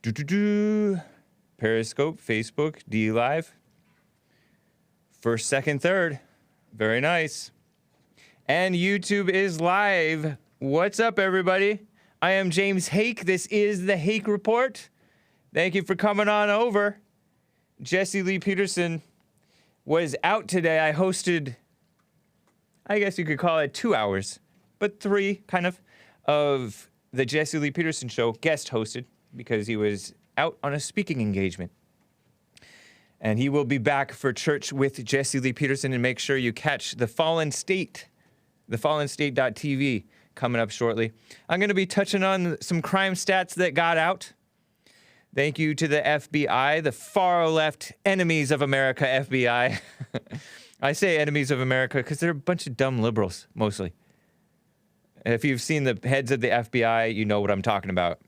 Periscope, Facebook, D Live. First, second, third. Very nice. And YouTube is live. What's up, everybody? I am James Hake. This is the Hake Report. Thank you for coming on over. Jesse Lee Peterson was out today. I hosted, I guess you could call it 2 hours, but 3 kind of the Jesse Lee Peterson show, guest hosted, because he was out on a speaking engagement. And he will be back for Church with Jesse Lee Peterson, and make sure you catch The Fallen State, thefallenstate.tv, coming up shortly. I'm going to be touching on some crime stats that got out. Thank you to the FBI, the far left enemies of America, FBI. I say enemies of America because they're a bunch of dumb liberals, mostly. If you've seen the heads of the FBI, you know what I'm talking about.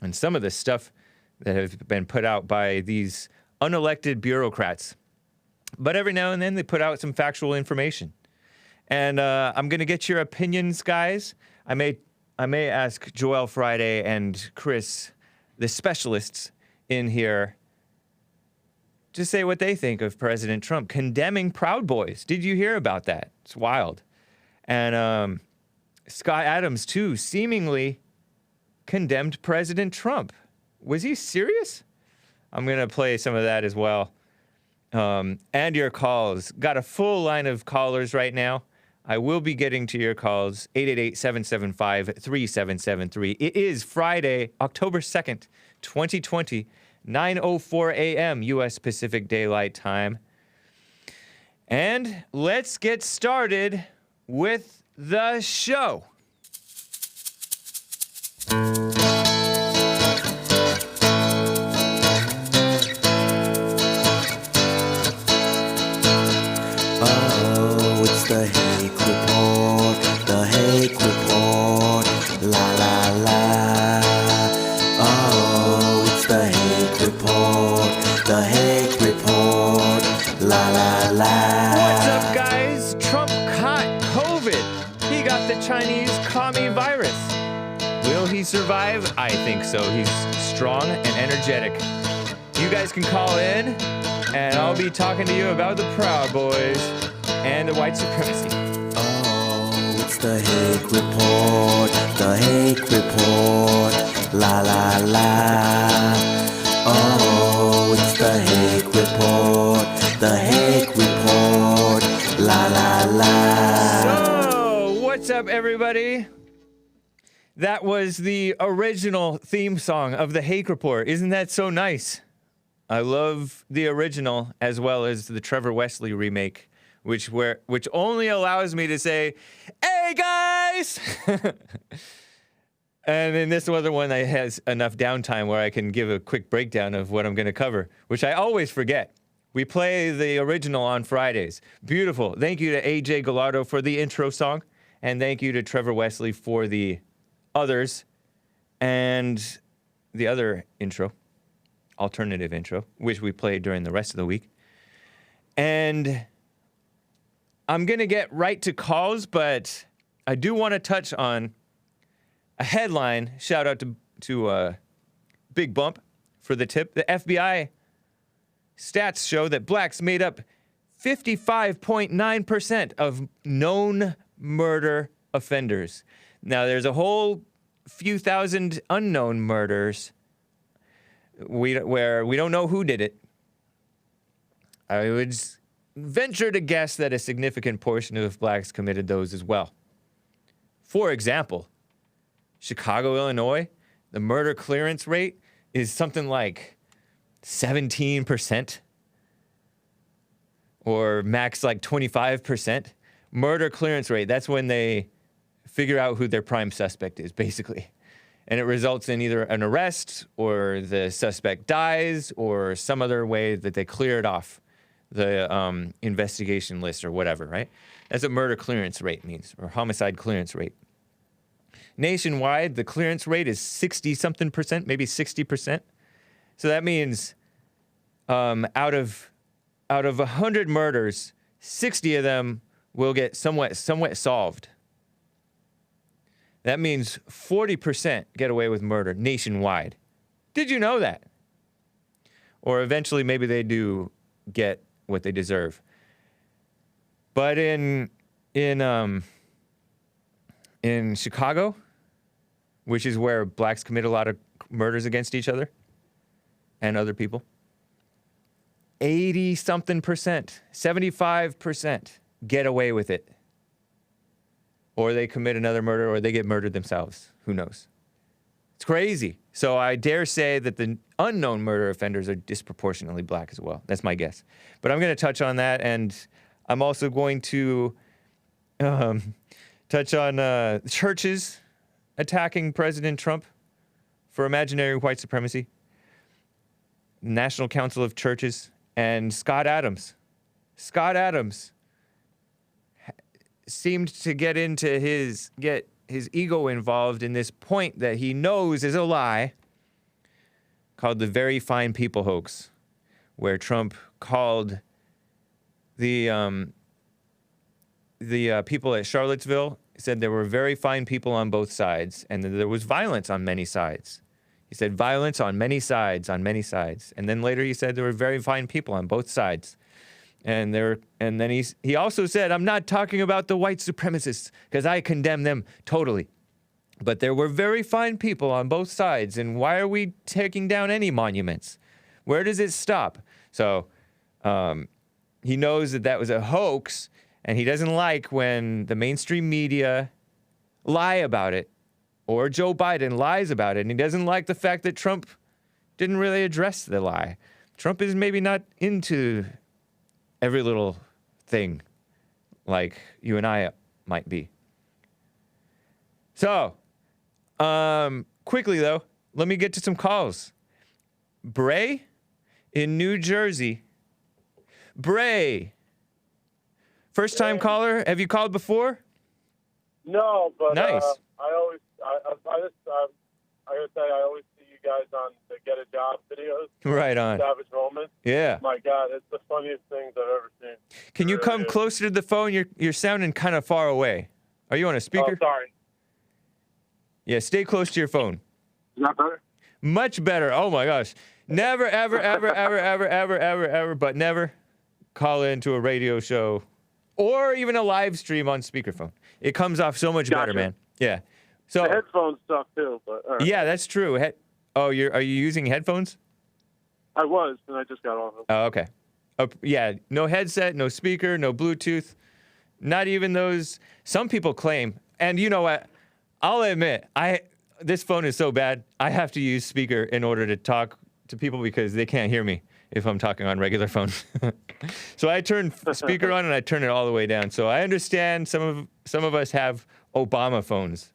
And some of the stuff that have been put out by these unelected bureaucrats. But every now and then they put out some factual information. And I'm going to get your opinions, guys. I may ask Joel Friday and Chris, the specialists in here, to say what they think of President Trump condemning Proud Boys. Did you hear about that? It's wild. And Scott Adams, too, seemingly condemned President Trump. Was he serious? I'm going to play some of that as well. And your calls. Got a full line of callers right now. I will be getting to your calls, 888-775-3773. It is Friday, October 2nd, 2020, 9:04 a.m. U.S. Pacific Daylight Time. And let's get started with the show. Oh, it's the Hake Report, the Hake Report, la la la. Oh, it's the Hake Report, the Hake Report, la la la. What's up, guys? Trump caught COVID. He got the Chinese commie virus. Will he survive? I think so. He's strong and energetic. You guys can call in, and I'll be talking to you about the Proud Boys and the white supremacy. Oh, it's the Hake Report, the Hake Report, la la la. Oh, it's the Hake Report, the Hake Report, la la la. So, what's up, everybody? That was the original theme song of the Hake Report. Isn't that so nice? I love the original as well as the Trevor Wesley remake, which only allows me to say, "Hey guys!" And then this other one that has enough downtime where I can give a quick breakdown of what I'm going to cover, which I always forget. We play the original on Fridays. Beautiful. Thank you to AJ Gallardo for the intro song, and thank you to Trevor Wesley for the others and the other intro, alternative intro, which we played during the rest of the week. And I'm going to get right to calls, but I do want to touch on a headline. Shout out to Big Bump for the tip. The FBI stats show that blacks made up 55.9% of known murder offenders. Now, there's a whole few thousand unknown murders where we don't know who did it. I would venture to guess that a significant portion of blacks committed those as well. For example, Chicago, Illinois, the murder clearance rate is something like 17%, or max like 25%. Murder clearance rate, that's when they figure out who their prime suspect is, basically. And it results in either an arrest, or the suspect dies, or some other way that they clear it off the investigation list or whatever, right? That's what murder clearance rate means, or homicide clearance rate. Nationwide, the clearance rate is 60-something%, maybe 60%. So that means out of 100 murders, 60 of them will get somewhat solved. That means 40% get away with murder nationwide. Did you know that? Or eventually maybe they do get what they deserve. But in Chicago, which is where blacks commit a lot of murders against each other and other people, 80-something percent, 75% get away with it. Or they commit another murder, or they get murdered themselves. Who knows? It's crazy. So I dare say that the unknown murder offenders are disproportionately black as well. That's my guess. But I'm going to touch on that, and I'm also going to touch on churches attacking President Trump for imaginary white supremacy, National Council of Churches, and Scott Adams. Scott Adams seemed to get his ego involved in this point that he knows is a lie, called the Very Fine People hoax, where Trump called the people at Charlottesville, said there were very fine people on both sides, and that there was violence on many sides. He said violence on many sides, on many sides. And then later he said there were very fine people on both sides. And then he also said, I'm not talking about the white supremacists, because I condemn them totally. But there were very fine people on both sides, and why are we taking down any monuments? Where does it stop? So he knows that was a hoax, and he doesn't like when the mainstream media lie about it, or Joe Biden lies about it, and he doesn't like the fact that Trump didn't really address the lie. Trump is maybe not into every little thing like you and I might be. So, quickly though, let me get to some calls. Brey in New Jersey. Brey. First time caller. Have you called before? No, but nice. I gotta say, I always see you guys on the Get a Job videos. Right on. Savage Roman. Yeah. My God, it's the funniest things I've ever seen. Can you come closer to the phone? You're sounding kind of far away. Are you on a speaker? Oh, sorry. Yeah, stay close to your phone. Is that better? Much better. Oh my gosh. Never, ever, ever, ever, ever, ever, ever, ever, but never call into a radio show or even a live stream on speakerphone. It comes off so much better, man. Yeah. So the headphones suck too, but all right. Yeah, that's true. Are you using headphones? I was, and I just got off them. Oh, okay. Yeah, no headset, no speaker, no Bluetooth, not even those. Some people claim, and you know what? I'll admit, this phone is so bad, I have to use speaker in order to talk to people because they can't hear me if I'm talking on regular phone. So I turn speaker on and I turn it all the way down. So I understand some of us have Obama phones.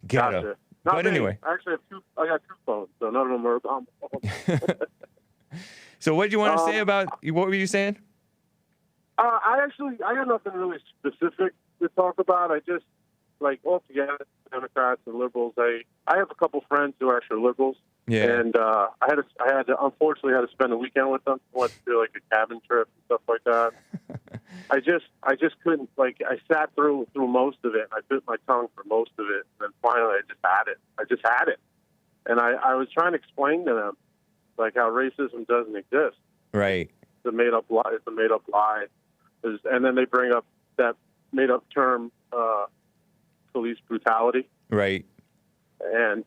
Ghetto. Gotcha. But anyway. I actually have I got two phones, so none of them are Obama phones. So what did you want to say about, what were you saying? I got nothing really specific to talk about. I just, altogether, Democrats and liberals, I have a couple friends who are actually liberals. Yeah. And I unfortunately had to spend a weekend with them. I went to do a cabin trip and stuff like that. I just couldn't, I sat through most of it. I bit my tongue for most of it. And then finally I just had it. And I was trying to explain to them, how racism doesn't exist. Right. It's a made up lie. It's a made up lie. And then they bring up that made up term, police brutality. Right. And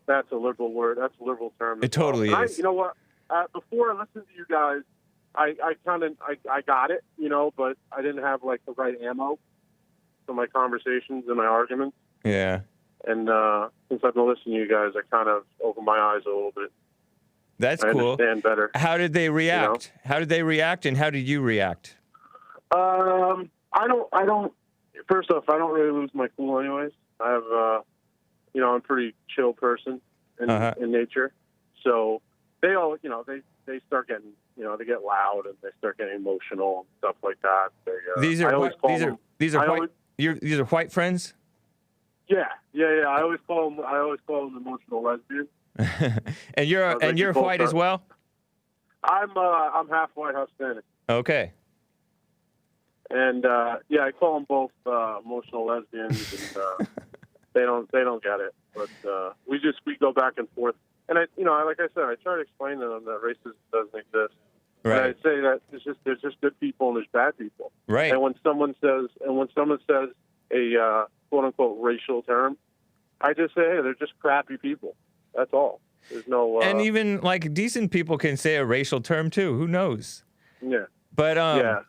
that's a liberal word. That's a liberal term. It totally is. You know what? Before I listened to you guys, I got it, but I didn't have the right ammo for my conversations and my arguments. Yeah. And since I've been listening to you guys, I kind of opened my eyes a little bit. That's I cool. understand better. How did they react? How did they react, and how did you react? I don't. First off, I don't really lose my cool anyways. I have, I'm a pretty chill person in nature. So they all, they start getting, they get loud and they start getting emotional and stuff like that. These are white friends? Yeah. I always call them emotional lesbians. and you're white as well? I'm half white, half Spanish. Okay. And I call them both emotional lesbians. And They don't get it. But we go back and forth. And like I said, I try to explain to them that racism doesn't exist. Right. And I say that there's just good people and there's bad people. Right. And when someone says a quote unquote racial term, I just say, hey, they're just crappy people. That's all. There's no. And even like decent people can say a racial term too. Who knows? Yeah. But yeah.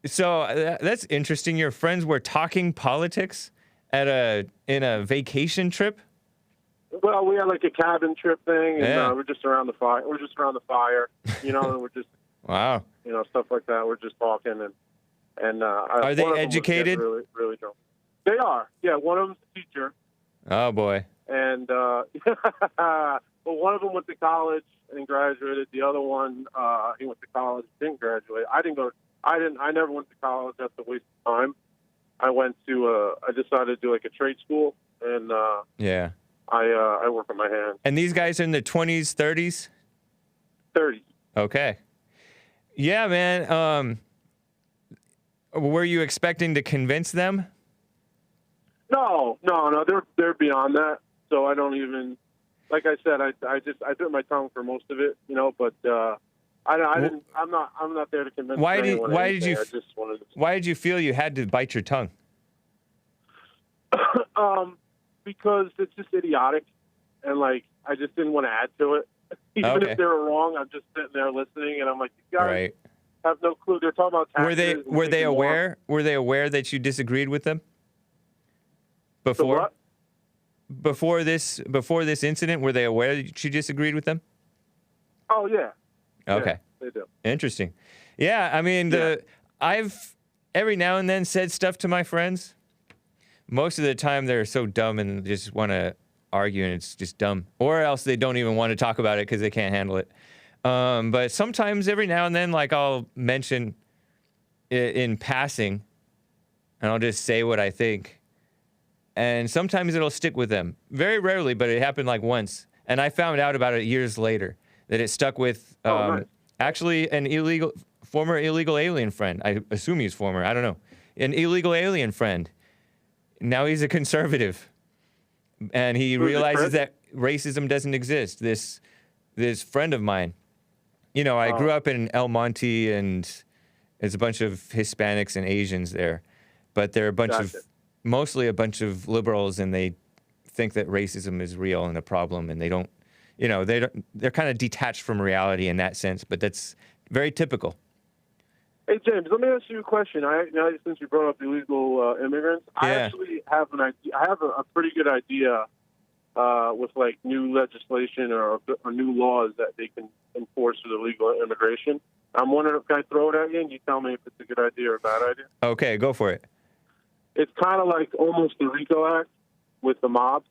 So that's interesting. Your friends were talking politics in a vacation trip. Well, we had like a cabin trip thing, and Yeah. we're just around the fire. We're just around the fire, and we're just Wow. Stuff like that. We're just talking, and Are they one of them was educated? getting really, really drunk. They are. Yeah, one of them's a teacher, Oh boy. and well, one of them went to college and graduated. The other one, he went to college, didn't graduate. I never went to college. That's a waste of time. I decided to do like a trade school, and Yeah. I work on my hands. And these guys are in their 20s, 30s? 30. Okay. Yeah, man. Were you expecting to convince them? No. They're beyond that. So I don't even, like I said, I bit my tongue for most of it, but I'm not there to convince anyone. Why did you I just wanted to. Why did you feel you had to bite your tongue? Because it's just idiotic, and like I just didn't want to add to it. Even Okay. if they were wrong, I'm just sitting there listening, and I'm like, these guys Right. have no clue. They're talking about taxes. Were they and aware? Were they aware that you disagreed with them? So Before what? before this incident, were they aware that you disagreed with them? Oh yeah. Okay. Yeah, they do. Interesting. Yeah, I mean, I've every now and then said stuff to my friends. Most of the time, they're so dumb and just want to argue, and it's just dumb. Or else they don't even want to talk about it because they can't handle it. But sometimes, every now and then, like I'll mention it in passing, and I'll just say what I think. And sometimes it'll stick with them. Very rarely, but it happened like once. And I found out about it years later that it stuck with Nice. actually an former illegal alien friend. I assume he's former. I don't know. An illegal alien friend. Now he's a conservative. And he Who's it, realizes Chris? that racism doesn't exist. This friend of mine. I grew up in El Monte, and there's a bunch of Hispanics and Asians there. But they're mostly a bunch of liberals, and they think that racism is real and a problem, and they don't, they're kind of detached from reality in that sense, but that's very typical. Hey, James, let me ask you a question. Since you brought up illegal immigrants, I Yeah. actually have an idea. I have a pretty good idea with like new legislation or new laws that they can enforce with illegal immigration. I'm wondering if I throw it at you and you tell me if it's a good idea or a bad idea. Okay, go for it. It's kind of like almost the RICO Act with the mob,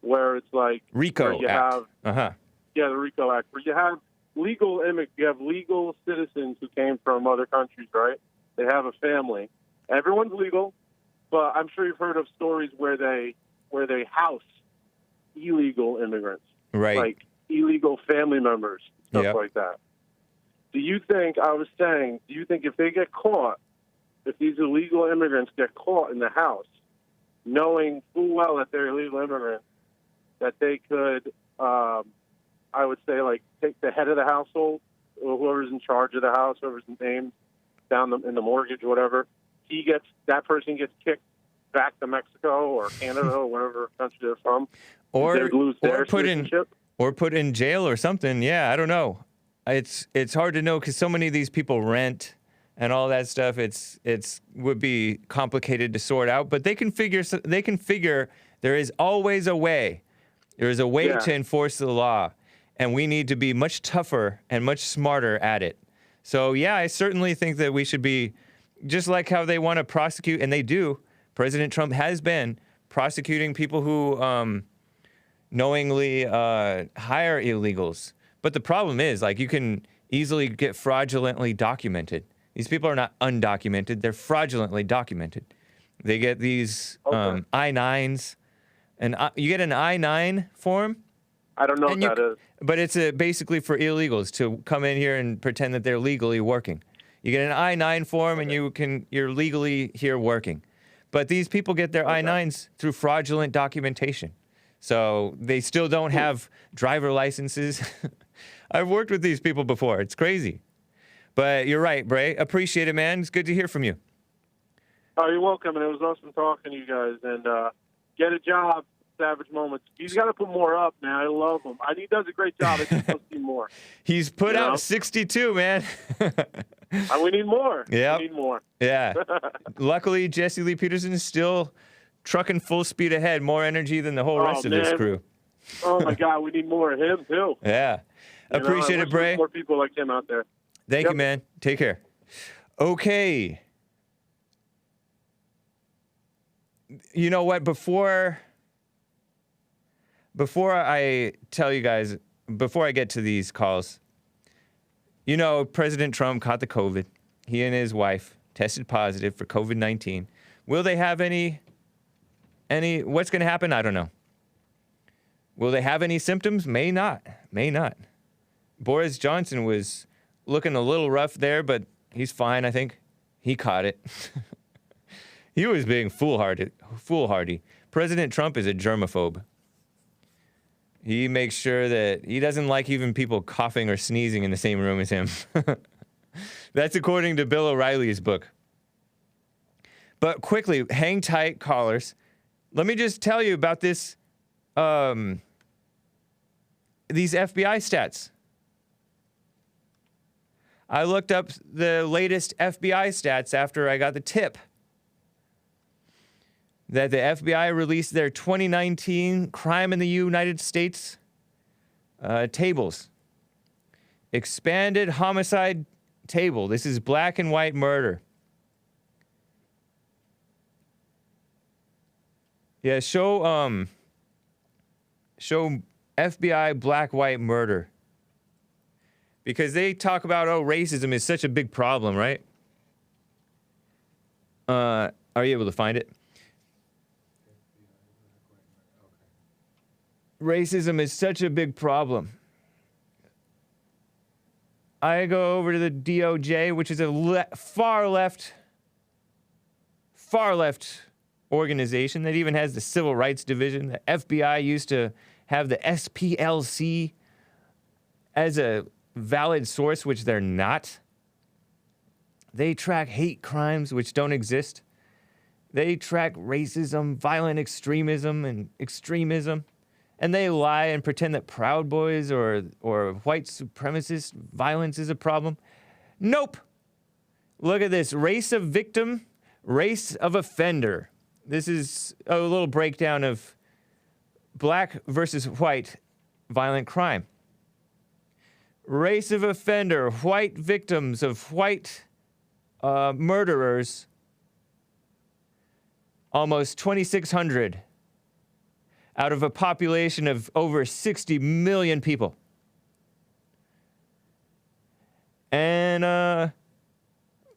where it's like RICO where you Act. have the RICO Act, where you have legal citizens who came from other countries, right? They have a family. Everyone's legal, but I'm sure you've heard of stories where they house illegal immigrants, Right. like illegal family members, stuff Yep. like that. Do you think if they get caught, if these illegal immigrants get caught in the house, knowing full well that they're illegal immigrants, that they could, I would say, like, take the head of the household, or whoever's in charge of the house, whoever's named down in the mortgage or whatever, that person gets kicked back to Mexico or Canada or whatever country they're from, Or they lose their put citizenship? in jail or something. Yeah, I don't know. It's hard to know because so many of these people rent and all that stuff. It's would be complicated to sort out, but they can figure there is always a way. There is a way Yeah. to enforce the law, and we need to be much tougher and much smarter at it. So yeah, I certainly think that we should be just like how they want to prosecute, and they do. President Trump has been prosecuting people who knowingly hire illegals. But the problem is, like, you can easily get fraudulently documented. These people are not undocumented. They're fraudulently documented. They get these I-9s. And you get an I-9 form. I don't know what that is. But it's basically for illegals to come in here and pretend that they're legally working. You get an I-9 form, and you're legally here working. But these people get their I-9s through fraudulent documentation. So they still don't have driver licenses. I've worked with these people before. It's crazy. But you're right, Brey. Appreciate it, man. It's good to hear from you. Oh, you're welcome, and it was awesome talking to you guys. And get a job, Savage Moments. He's got to put more up, man. I love him. He does a great job. I just want to see more. He's put out 62, man. We need more. Yeah. We need more. Yeah. Luckily, Jesse Lee Peterson is still trucking full speed ahead. More energy than the whole rest of this crew. Oh, my God. We need more of him, too. Yeah. Appreciate it, Brey. More people like him out there. Thank you, man. Take care. Okay. You know what? Before I tell you guys, before I get to these calls, you know, President Trump caught the COVID. He and his wife tested positive for COVID-19. Will they have any, what's going to happen? I don't know. Will they have any symptoms? May not. Boris Johnson was looking a little rough there, but he's fine, I think. He caught it. He was being foolhardy. President Trump is a germaphobe. He makes sure that he doesn't like even people coughing or sneezing in the same room as him. That's according to Bill O'Reilly's book. But quickly, hang tight, callers. Let me just tell you about this, these FBI stats. I looked up the latest FBI stats after I got the tip that the FBI released their 2019 crime in the United States tables. Expanded homicide table. This is black and white murder. Yeah, show FBI black-white murder. Because they talk about, racism is such a big problem, right? Are you able to find it? Racism is such a big problem. I go over to the DOJ, which is a far left organization that even has the Civil Rights Division. The FBI used to have the SPLC as a valid source, which they're not. They track hate crimes, which don't exist. They track racism, violent extremism, and extremism. And they lie and pretend that Proud Boys or white supremacist violence is a problem. Nope. Look at this. Race of victim, race of offender. This is a little breakdown of black versus white violent crime. Race of offender, white victims of white murderers, almost 2,600 out of a population of over 60 million people. And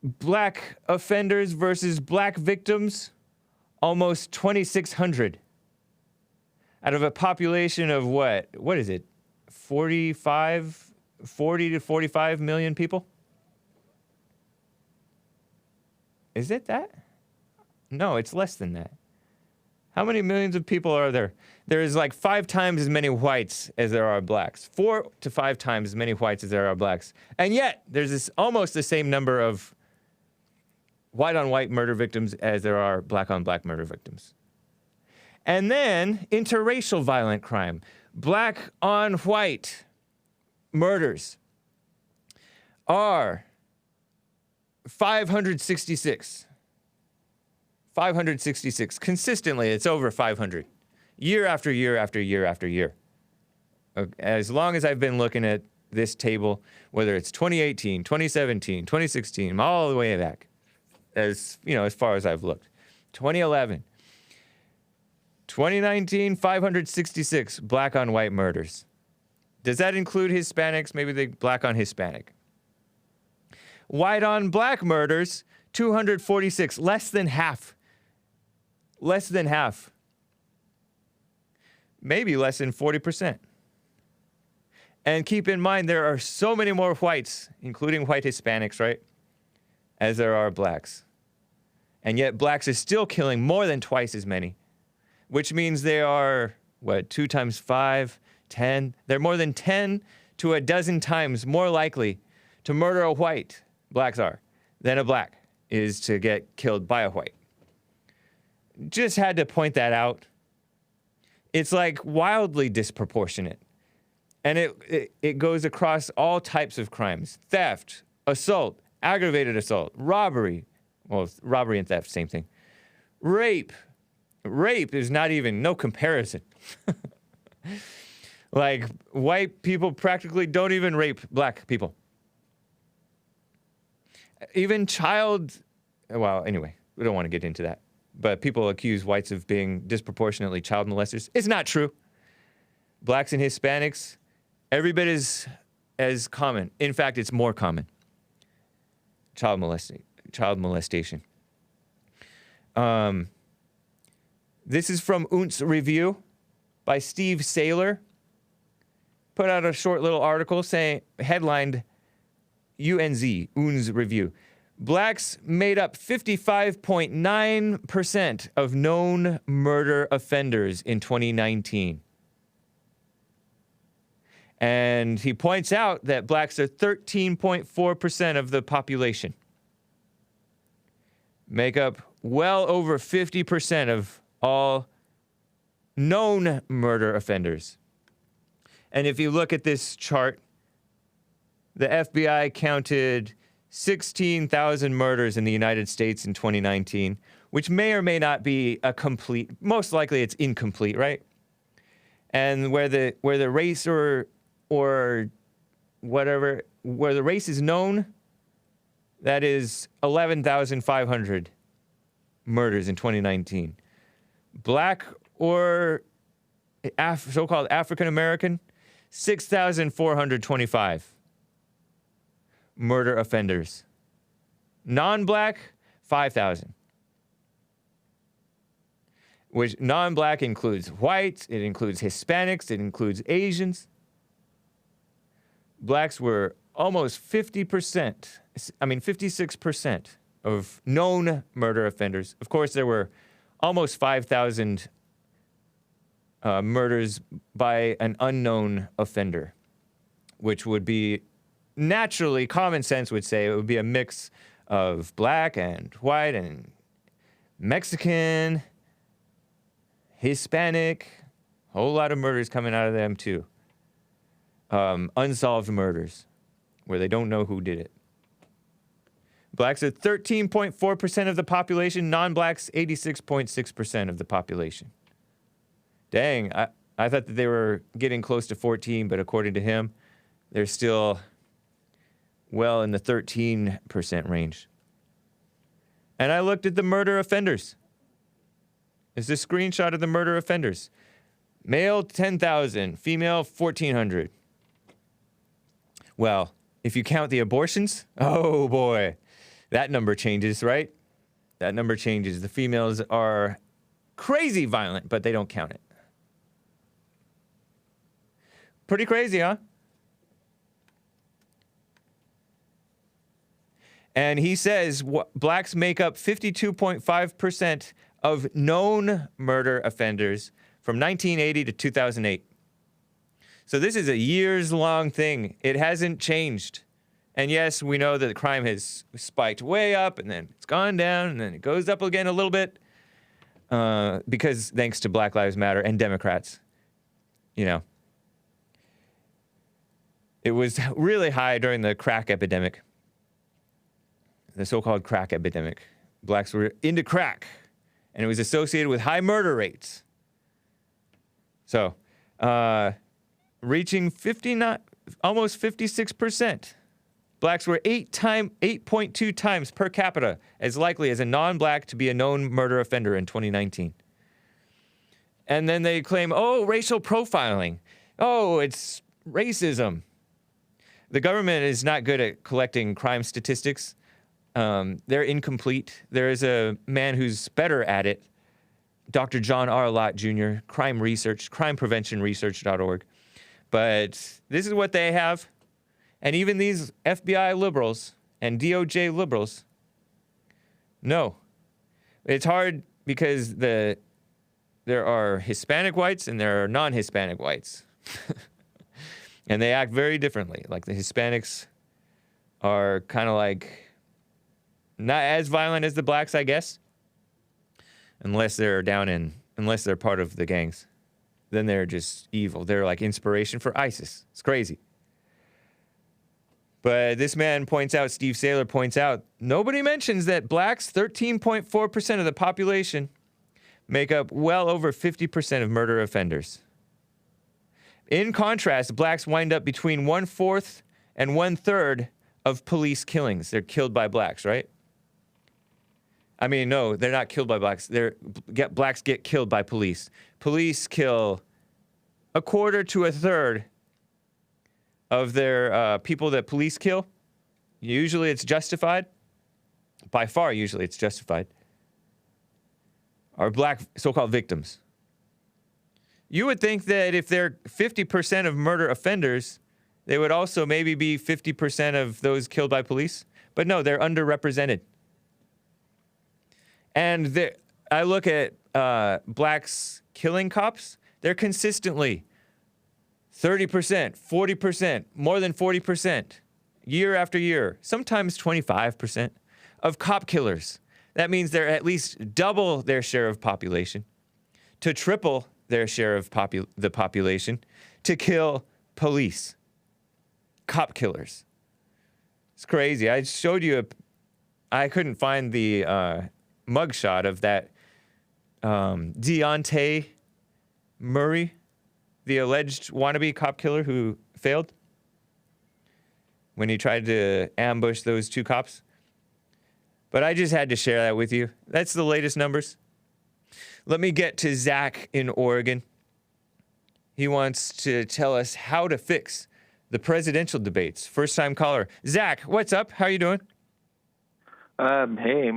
black offenders versus black victims, almost 2,600 out of a population of what? What is it? 40 to 45 million people? Is it that? No, it's less than that. How many millions of people are there? There is like 5 times as many whites as there are blacks. 4 to 5 times as many whites as there are blacks. And yet, there's this almost the same number of white-on-white murder victims as there are black-on-black murder victims. And then, interracial violent crime. Black-on-white murders are 566. 566. Consistently, it's over 500. Year after year after year after year. As long as I've been looking at this table, whether it's 2018, 2017, 2016, all the way back, as far as I've looked. 2011. 2019, 566 black on white murders. Does that include Hispanics? Maybe the black on Hispanic. White on black murders, 246, less than half. Less than half. Maybe less than 40%. And keep in mind, there are so many more whites, including white Hispanics, right, as there are blacks. And yet blacks are still killing more than twice as many, which means they are, 2 times 5, 10. They're more than 10 to a dozen times more likely to murder a white, blacks are, than a black is to get killed by a white. Just had to point that out. It's like wildly disproportionate. And it goes across all types of crimes. Theft, assault, aggravated assault, robbery. Well, robbery and theft, same thing. Rape. Rape is not even, no comparison. Like, white people practically don't even rape black people. Even anyway, we don't want to get into that. But people accuse whites of being disproportionately child molesters. It's not true. Blacks and Hispanics, every bit as common. In fact, it's more common. Child molestation. This is from Unz Review by Steve Saylor. Put out a short little article headlined Unz Review. Blacks made up 55.9% of known murder offenders in 2019. And he points out that blacks are 13.4% of the population. Make up well over 50% of all known murder offenders. And if you look at this chart, the FBI counted 16,000 murders in the United States in 2019, which may or may not be a complete, most likely it's incomplete, right? And where the race or whatever, where the race is known, that is 11,500 murders in 2019. Black or so-called African American, 6,425 murder offenders. Non-black, 5,000. Which non-black includes whites, it includes Hispanics, it includes Asians. Blacks were almost 56% of known murder offenders. Of course, there were almost 5,000 murders by an unknown offender, which would be naturally, common sense would say it would be a mix of black and white and Mexican, Hispanic, a whole lot of murders coming out of them too. Unsolved murders where they don't know who did it. Blacks are 13.4% of the population, non-blacks 86.6% of the population. Dang, I thought that they were getting close to 14, but according to him, they're still well in the 13% range. And I looked at the murder offenders. It's a screenshot of the murder offenders. Male, 10,000. Female, 1,400. Well, if you count the abortions, oh boy, that number changes, right? That number changes. The females are crazy violent, but they don't count it. Pretty crazy, huh? And he says blacks make up 52.5% of known murder offenders from 1980 to 2008. So this is a years-long thing. It hasn't changed. And yes, we know that the crime has spiked way up, and then it's gone down, and then it goes up again a little bit, because thanks to Black Lives Matter and Democrats, you know. It was really high during the crack epidemic. The so-called crack epidemic. Blacks were into crack, and it was associated with high murder rates. So, reaching almost 56%. Blacks were 8.2 times per capita as likely as a non-black to be a known murder offender in 2019. And then they claim, racial profiling. Oh, it's racism. The government is not good at collecting crime statistics. They're incomplete. There is a man who's better at it, Dr. John R. Lott Jr., crime research, crimepreventionresearch.org. But this is what they have. And even these FBI liberals and DOJ liberals, no. It's hard because there are Hispanic whites and there are non-Hispanic whites. And they act very differently. Like the Hispanics are kind of like not as violent as the blacks, I guess. Unless they're part of the gangs. Then they're just evil. They're like inspiration for ISIS. It's crazy. But this man points out, Steve Saylor points out, nobody mentions that blacks, 13.4% of the population, make up well over 50% of murder offenders. In contrast, blacks wind up between 1/4 and 1/3 of police killings. They're killed by blacks, right? I mean, no, they're not killed by blacks. Blacks get killed by police. Police kill 1/4 to 1/3 of their people that police kill. Usually it's justified. By far, usually it's justified. Are black so-called victims. You would think that if they're 50% of murder offenders, they would also maybe be 50% of those killed by police. But no, they're underrepresented. And I look at blacks killing cops. They're consistently 30%, 40%, more than 40%, year after year, sometimes 25% of cop killers. That means they're at least double their share of population, to triple their share of the population, to kill police, cop killers. It's crazy. I showed you I couldn't find the mugshot of that Deontay Murray, the alleged wannabe cop killer who failed when he tried to ambush those two cops. But I just had to share that with you. That's the latest numbers. Let me get to Zach in Oregon. He wants to tell us how to fix the presidential debates. First time caller. Zach, what's up? How are you doing? Hey,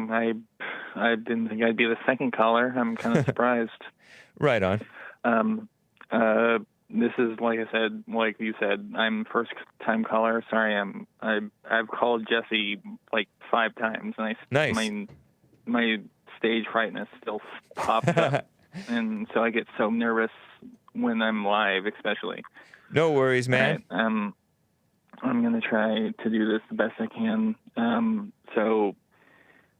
I didn't think I'd be the second caller. I'm kind of surprised. Right on. This is like you said, I'm first time caller. Sorry, I've called Jesse like 5 times, and nice. My stage frightness still pops up, and so I get so nervous when I'm live, especially. No worries, man. Right, I'm gonna try to do this the best I can. So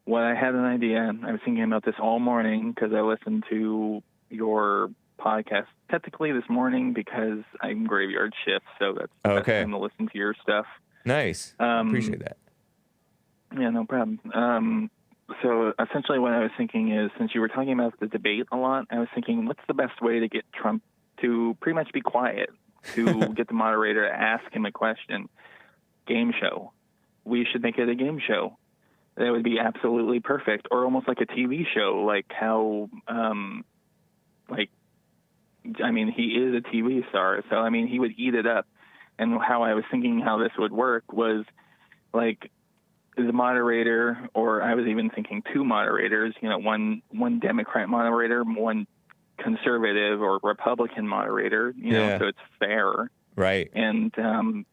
what I had an idea. I was thinking about this all morning because I listened to your podcast technically this morning because I'm graveyard shift, so that's the best time to listen to your stuff. Nice. Appreciate that. Yeah, no problem. So essentially what I was thinking is, since you were talking about the debate a lot, I was thinking, what's the best way to get Trump to pretty much be quiet, to get the moderator to ask him a question? Game show. We should make it a game show. That would be absolutely perfect, or almost like a TV show, like how, he is a TV star, so, he would eat it up. And how I was thinking how this would work was, like, the moderator, or I was even thinking 2 moderators, one Democrat moderator, one conservative or Republican moderator, so it's fair. Right. And then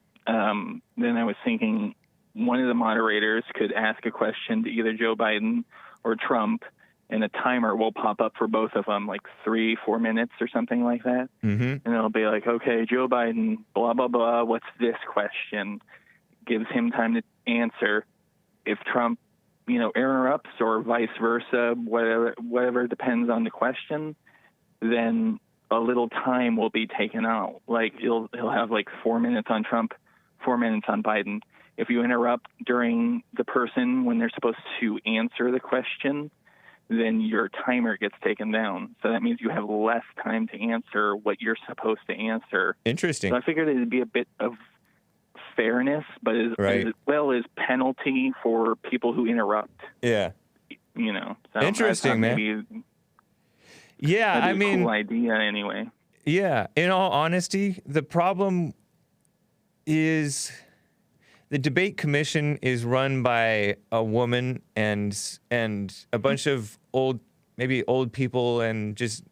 I was thinking one of the moderators could ask a question to either Joe Biden or Trump, and a timer will pop up for both of them, like 3-4 minutes or something like that. Mm-hmm. And it'll be like, okay, Joe Biden, blah, blah, blah, what's this question? Gives him time to answer. If Trump, interrupts, or vice versa, whatever depends on the question, then a little time will be taken out. Like he'll have like 4 minutes on Trump, 4 minutes on Biden. If you interrupt during the person when they're supposed to answer the question, then your timer gets taken down. So that means you have less time to answer what you're supposed to answer. Interesting. So I figured it'd be a bit of fairness, but as well as penalty for people who interrupt. Yeah. So interesting, man. Yeah, cool idea anyway. Yeah, in all honesty, the problem is the debate commission is run by a woman and a bunch of old people and just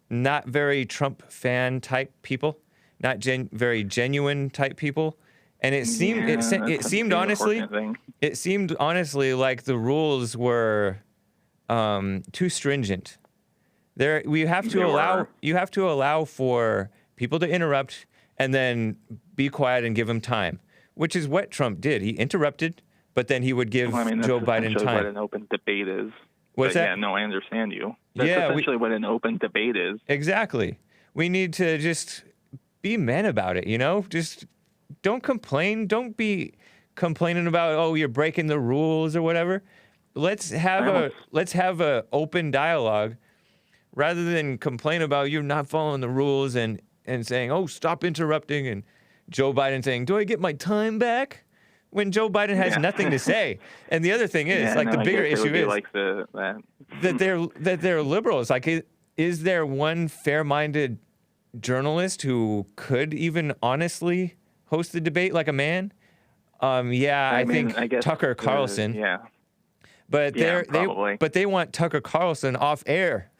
not very Trump fan type people, not very genuine type people. And it seemed honestly like the rules were too stringent. You have to allow for people to interrupt and then be quiet and give them time, which is what Trump did. He interrupted, but then he would give Joe Biden time. What an open debate is. What's that? Yeah, no, I understand you. That's essentially what an open debate is. Exactly. We need to just be men about it, you know? Just don't complain. Don't be complaining about, oh, you're breaking the rules or whatever. Let's have a open dialogue rather than complain about you not following the rules and saying, oh, stop interrupting, and Joe Biden saying, do I get my time back? When Joe Biden has nothing to say. And the other thing is, the bigger issue is like that they're liberals. Like, is there one fair-minded journalist who could even honestly host the debate like a man? I guess Tucker Carlson. But they want Tucker Carlson off air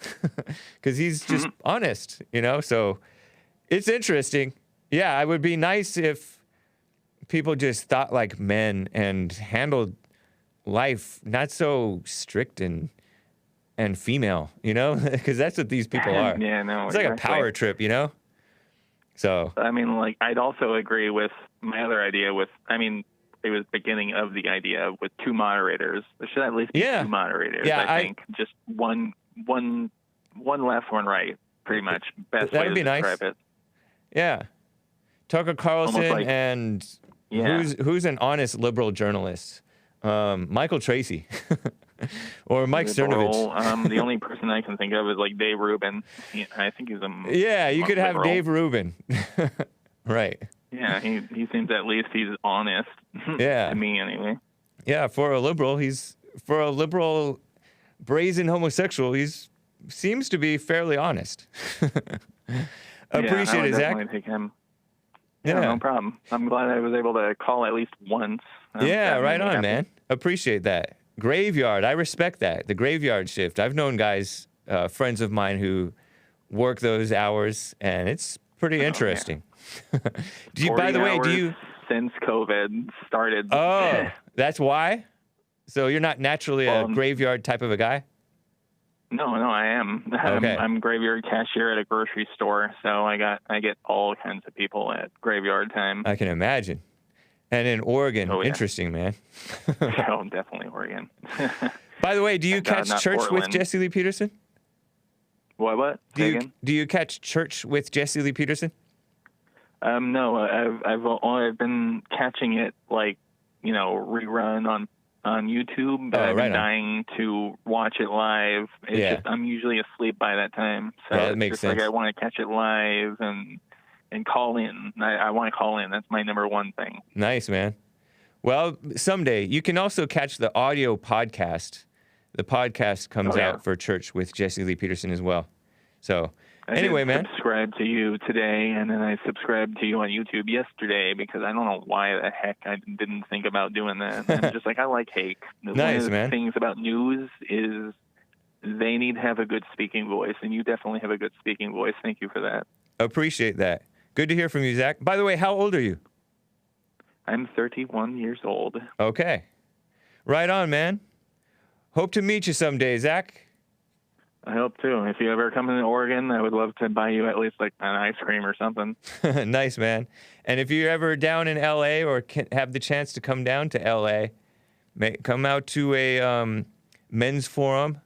because he's just honest, you know? So it's interesting. Yeah, it would be nice if people just thought like men and handled life not so strict and female, you know? Because that's what these people are. Yeah, no. It's like a power trip, you know? So. I mean, like, I'd also agree with my other idea it was beginning of the idea with two moderators. There should at least be two moderators, I think. Just one left, one right, pretty much. Best way to describe it. Yeah. Tucker Carlson and who's an honest liberal journalist? Michael Tracy or Mike Cernovich. The only person I can think of is like Dave Rubin. I think he's you could have Dave Rubin. Right. Yeah, he seems at least he's honest. Yeah. To me, anyway. Yeah, for a liberal brazen homosexual, seems to be fairly honest. Appreciate it, Zach. Definitely take him. Yeah, no problem. I'm glad I was able to call at least once. Right on, man. Appreciate that. Graveyard, I respect that. The graveyard shift. I've known guys, friends of mine who work those hours, and it's pretty interesting. By the way, since COVID started? Oh, that's why? So you're not naturally a graveyard type of a guy? No, I am. Okay. I'm graveyard cashier at a grocery store, so I get all kinds of people at graveyard time. I can imagine. And in Oregon, interesting, man. Oh, definitely Oregon. By the way, do you catch church Portland. with Jesse Lee Peterson? What? Do you catch church with Jesse Lee Peterson? No, I've been catching it rerun on YouTube, but I've been dying to watch it live. It's just I'm usually asleep by that time, so that makes sense. Like I want to catch it live and call in. I want to call in. That's my number one thing. Nice, man. Well, someday you can also catch the audio podcast. The podcast comes out for church with Jesse Lee Peterson as well. So. Anyway, man. I subscribed to you today, and then I subscribed to you on YouTube yesterday because I don't know why the heck I didn't think about doing that. I'm just like, I like Hake. Nice, one of the man. things about news is they need to have a good speaking voice, and you definitely have a good speaking voice. Thank you for that. Appreciate that. Good to hear from you, Zach. By the way, how old are you? I'm 31 years old. Okay. Right on, man. Hope to meet you someday, Zach. I hope too. If you ever come into Oregon, I would love to buy you at least like an ice cream or something. Nice, man. And if you're ever down in L.A. or can have the chance to come down to L.A., come out to a men's forum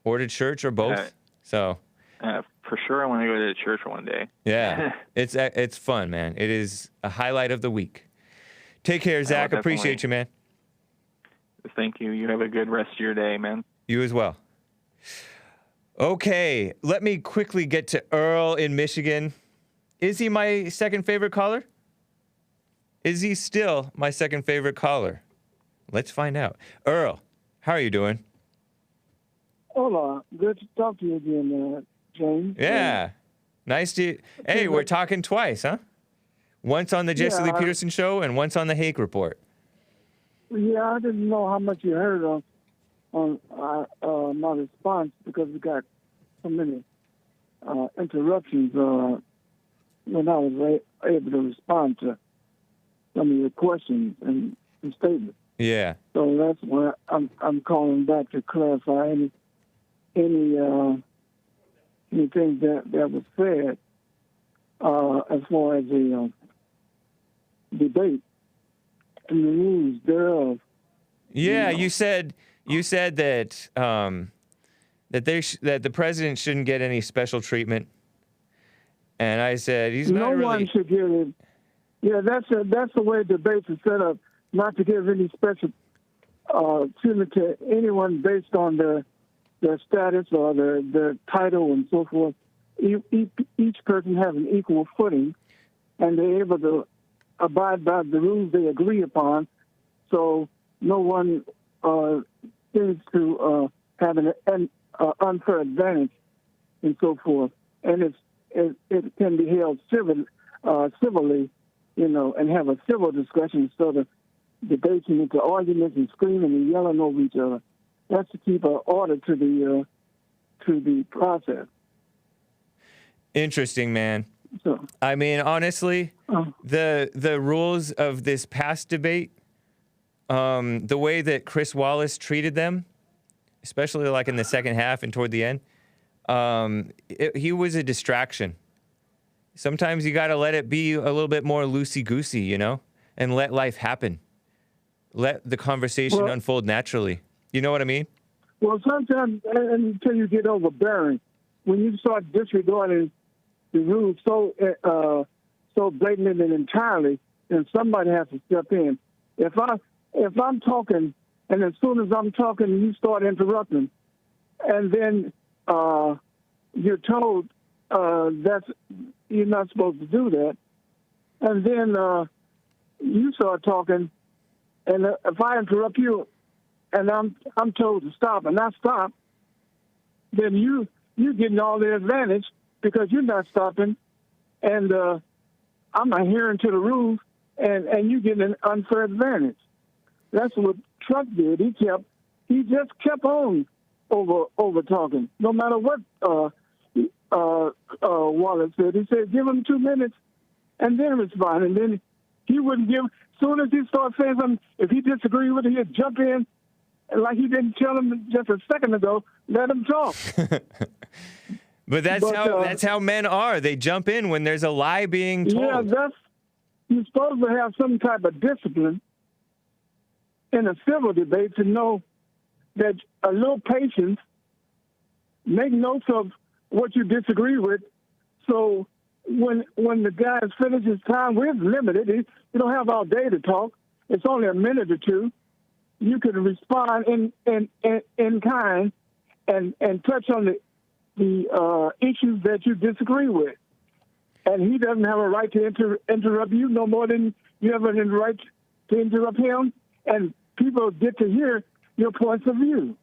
or to church or both. For sure, I want to go to church one day. Yeah, it's fun, man. It is a highlight of the week. Take care, Zach. Appreciate you, man. Thank you. You have a good rest of your day, man. You as well. Okay, let me quickly get to Earl in Michigan. Is he my second favorite caller? Is he still my second favorite caller? Let's find out. Earl, how are you doing? Hola. Good to talk to you again, James. Yeah. Nice to... Hey, we're talking twice, huh? Once on the Jesse Lee Peterson show and once on the Hake Report. Yeah, I didn't know how much you heard on my response because we got so many interruptions when I was able to respond to some of your questions and statements. Yeah. So that's why I'm calling back to clarify anything that was said as far as the debate and the rules thereof. Yeah, You know. you said that that the president shouldn't get any special treatment, and I said he's No not really. one should give it. Yeah, that's the way debates are set up, not to give any special treatment to anyone based on their status or their title and so forth. Each person has an equal footing, and they're able to abide by the rules they agree upon. So no one seems to have an unfair advantage and so forth. And it can be held civilly, and have a civil discussion instead of debating into arguments and screaming and yelling over each other. That's to keep order to the process. Interesting, man. So, I mean, honestly, the rules of this past debate, the way that Chris Wallace treated them, especially like in the second half and toward the end, he was a distraction. Sometimes you got to let it be a little bit more loosey-goosey, and let life happen. Let the conversation unfold naturally. You know what I mean? well, sometimes until you get overbearing, when you start disregarding the rules so blatantly and entirely, then somebody has to step in. If I'm talking, and as soon as I'm talking, you start interrupting, and then you're told that you're not supposed to do that, and then you start talking, and if I interrupt you, and I'm told to stop, and I stop, then you're getting all the advantage because you're not stopping, and I'm not adhering to the rules, and you get an unfair advantage. That's what Trump did. He just kept on over talking, no matter what Wallace said. He said, give him 2 minutes and then respond. And then he wouldn't give. As soon as he started saying something, if he disagreed with it, he'd jump in. And like he didn't tell him just a second ago, let him talk. But that's how men are. They jump in when there's a lie being told. Yeah, you're supposed to have some type of discipline in a civil debate to know that a little patience, make notes of what you disagree with. So when the guy has finished his time, we're limited. You don't have all day to talk. It's only a minute or two. You can respond in kind and touch on the issues that you disagree with. And he doesn't have a right to interrupt you no more than you have a right to interrupt him. And people get to hear your points of view.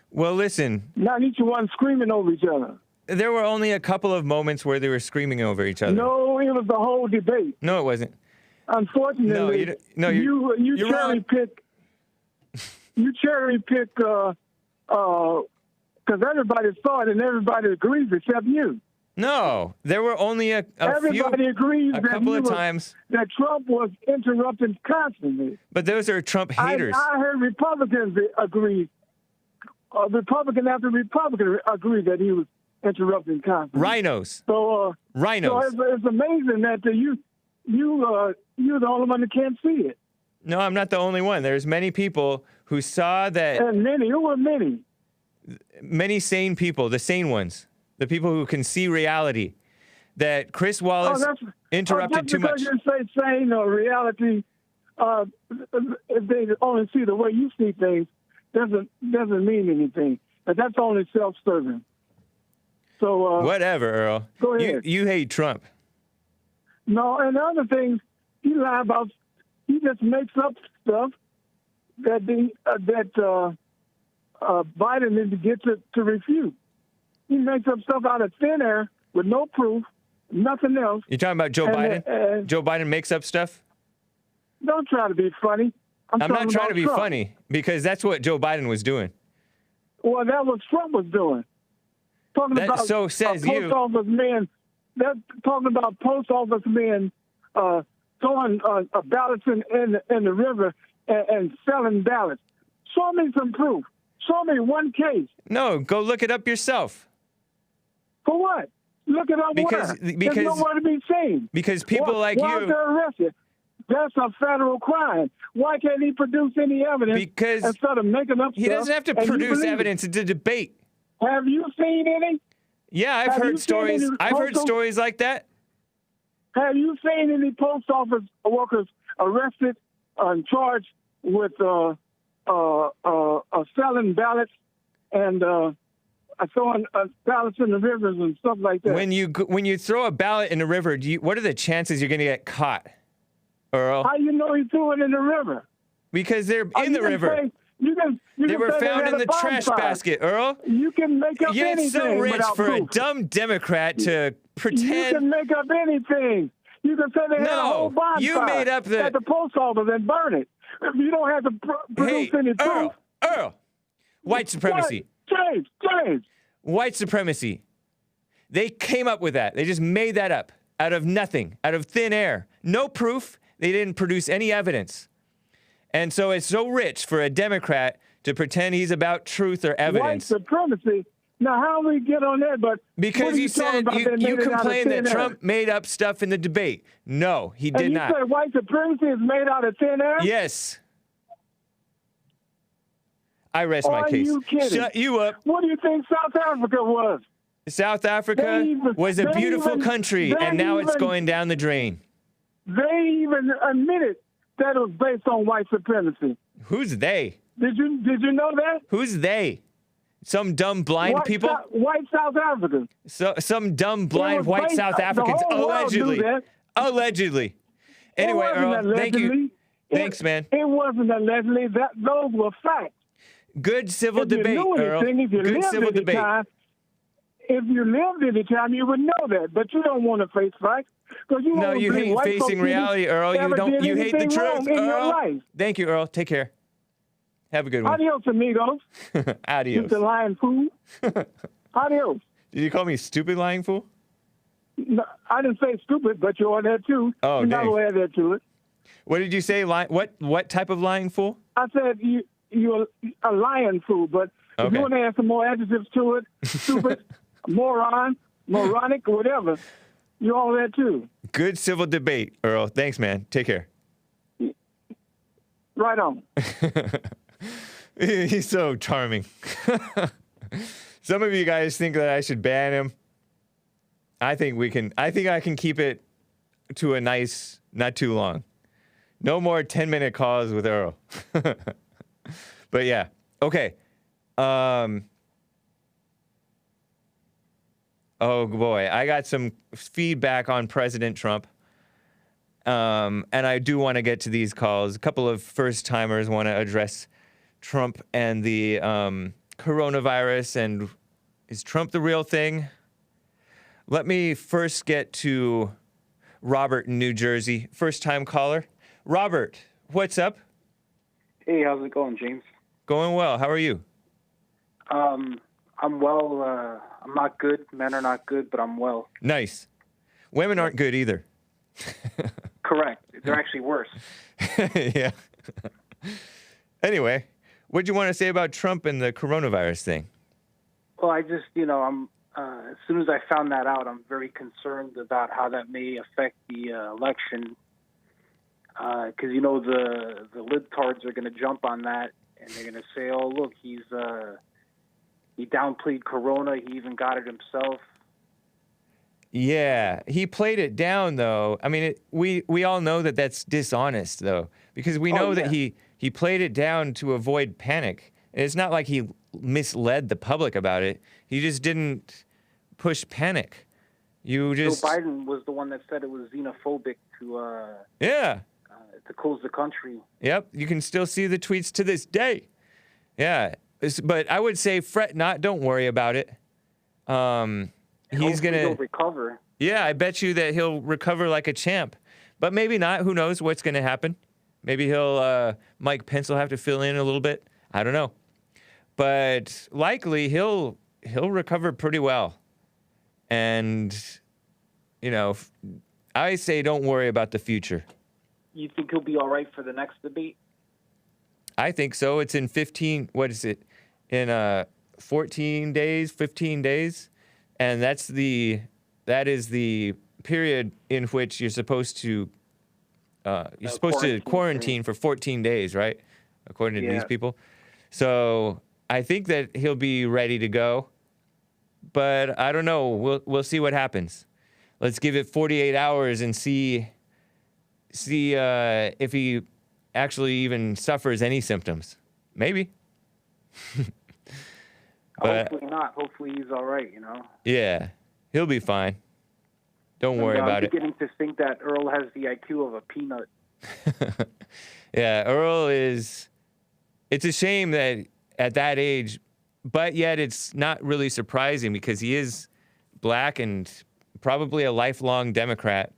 Well, listen. Not each one screaming over each other. There were only a couple of moments where they were screaming over each other. No, it was the whole debate. No, it wasn't. Unfortunately, you cherry pick. You cherry pick because everybody saw it and everybody agrees except you. No, there were only everybody agrees a couple of times that Trump was interrupting constantly. But those are Trump haters. I heard Republicans agree. Republican after Republican agreed that he was interrupting constantly. Rhinos. So rhinos. So it's amazing that you're the only one that can't see it. No, I'm not the only one. There's many people who saw that. And who were many? Many sane people, the sane ones, the people who can see reality. That Chris Wallace interrupted too much. Just because you say sane or reality, if they only see the way you see things, doesn't mean anything. But that's only self-serving. So whatever, Earl. Go ahead. You hate Trump. No, and the other things he lies about. He just makes up stuff that Biden needs to get to refute. He makes up stuff out of thin air with no proof, nothing else. You're talking about Joe Biden? Joe Biden makes up stuff? Don't try to be funny. I'm not trying to be Trump. funny because that's what Joe Biden was doing. Well, that's what Trump was doing. Talking about so says you. Post office men. They're talking about post office men throwing ballots in the river and selling ballots. Show me some proof. Show me one case. No, go look it up yourself. For what? Look it up Because where? There's nowhere to be seen. Because people like why you. Why are they arrested? That's a federal crime. Why can't he produce any evidence Because instead of making up he stuff? doesn't have to and you produce believe it? evidence. It's a debate. Have you seen any? Yeah, I've Have heard you stories. seen any I've heard postal- stories like that. Have you seen any post office workers arrested and charged with selling ballots and throwing ballots in the rivers and stuff like that? When you throw a ballot in the river, what are the chances you're going to get caught, Earl? How you know he threw it in the river? Because they're in the river. You They can were say found had in a the trash bonfire. basket, Earl. You can make up You're anything so rich without for a proof. dumb Democrat to You pretend. can make up anything. You can say they had a whole No, bonfire you made up at the post office and burn it. You don't have to produce Hey, any proof. Earl, white supremacy. James. White supremacy. They came up with that. They just made that up out of nothing, out of thin air. No proof. They didn't produce any evidence. And so it's so rich for a Democrat to pretend he's about truth or White evidence. supremacy. Now, how do we get on that? But Because what are you talking said about? They you made it out of complained that thin air. Trump made up stuff in the debate. No, he And did you not. say white supremacy is made out of thin air? Yes. I rest my Are case. you kidding? Shut you up. What do you think South Africa was? South Africa They even- was a they beautiful even- country, they and now it's even- going down the drain. They even admitted that it was based on white supremacy. Who's they? Did you know that? Who's they? Some dumb blind people? White South Africans. Some dumb blind was white based- South the Africans. whole world knew Allegedly. that. Allegedly. Anyway, It wasn't Earl, thank you. allegedly. Thanks, man. It wasn't allegedly. Those were facts. Good civil If debate, you knew Earl. anything, if you Good lived civil any debate. time, if you lived any time, you would know that. But you don't want to face facts because you No, won't you believe hate white folks facing reality, Earl. ever did You hate the anything truth, wrong in your Earl. life. Thank you, Earl. Take care. Have a good one. Adios, amigos. You Adios. the lying fool. Adios. Did you call me stupid lying fool? No, I didn't say stupid, but you're on that too. Oh, you're not dang. going to add that to it. What did you say? What type of lying fool? I said you're a lying fool, but if Okay. you want to add some more adjectives to it, stupid, moron, moronic, whatever, you're all that too. Good civil debate, Earl. Thanks, man. Take care. Right on. He's so charming. Some of you guys think that I should ban him. I think I can keep it to a nice, not too long. No more 10-minute calls with Earl. But yeah. Okay. Oh boy, I got some feedback on President Trump. And I do want to get to these calls. A couple of first-timers want to address Trump and the coronavirus, and is Trump the real thing? Let me first get to Robert in New Jersey, first-time caller. Robert, what's up? Hey, how's it going, James? Going well. How are you? I'm well. I'm not good. Men are not good, but I'm well. Nice. Women aren't good either. Correct. They're actually worse. Yeah. Anyway, what'd you want to say about Trump and the coronavirus thing? Well, I just, I'm as soon as I found that out, I'm very concerned about how that may affect the election. Because the libtards are going to jump on that, and they're going to say, "Oh, look, he downplayed Corona. He even got it himself." Yeah, he played it down, though. I mean, we all know that that's dishonest, though, because we know that he played it down to avoid panic. And it's not like he misled the public about it. He just didn't push panic. Joe Biden was the one that said it was xenophobic to close the country. Yep, you can still see the tweets to this day. Yeah, but I would say fret not, don't worry about it. He's He'll recover. Yeah, I bet you that he'll recover like a champ. But maybe not. Who knows what's going to happen? Maybe Mike Pence will have to fill in a little bit. I don't know. But likely he'll recover pretty well. And, I say don't worry about the future. You think he'll be all right for the next debate? I think so. It's in 15, what is it? in 14 days, 15 days, and that is the period in which you're supposed to quarantine for 14 days, right? According to these people. So I think that he'll be ready to go, but I don't know. We'll see what happens. Let's give it 48 hours and see if he actually even suffers any symptoms. Maybe. But, hopefully not. Hopefully he's all right, Yeah, he'll be fine. Don't worry about it. I'm beginning to think that Earl has the IQ of a peanut. Yeah, Earl is... It's a shame that at that age, but yet it's not really surprising because he is black and probably a lifelong Democrat.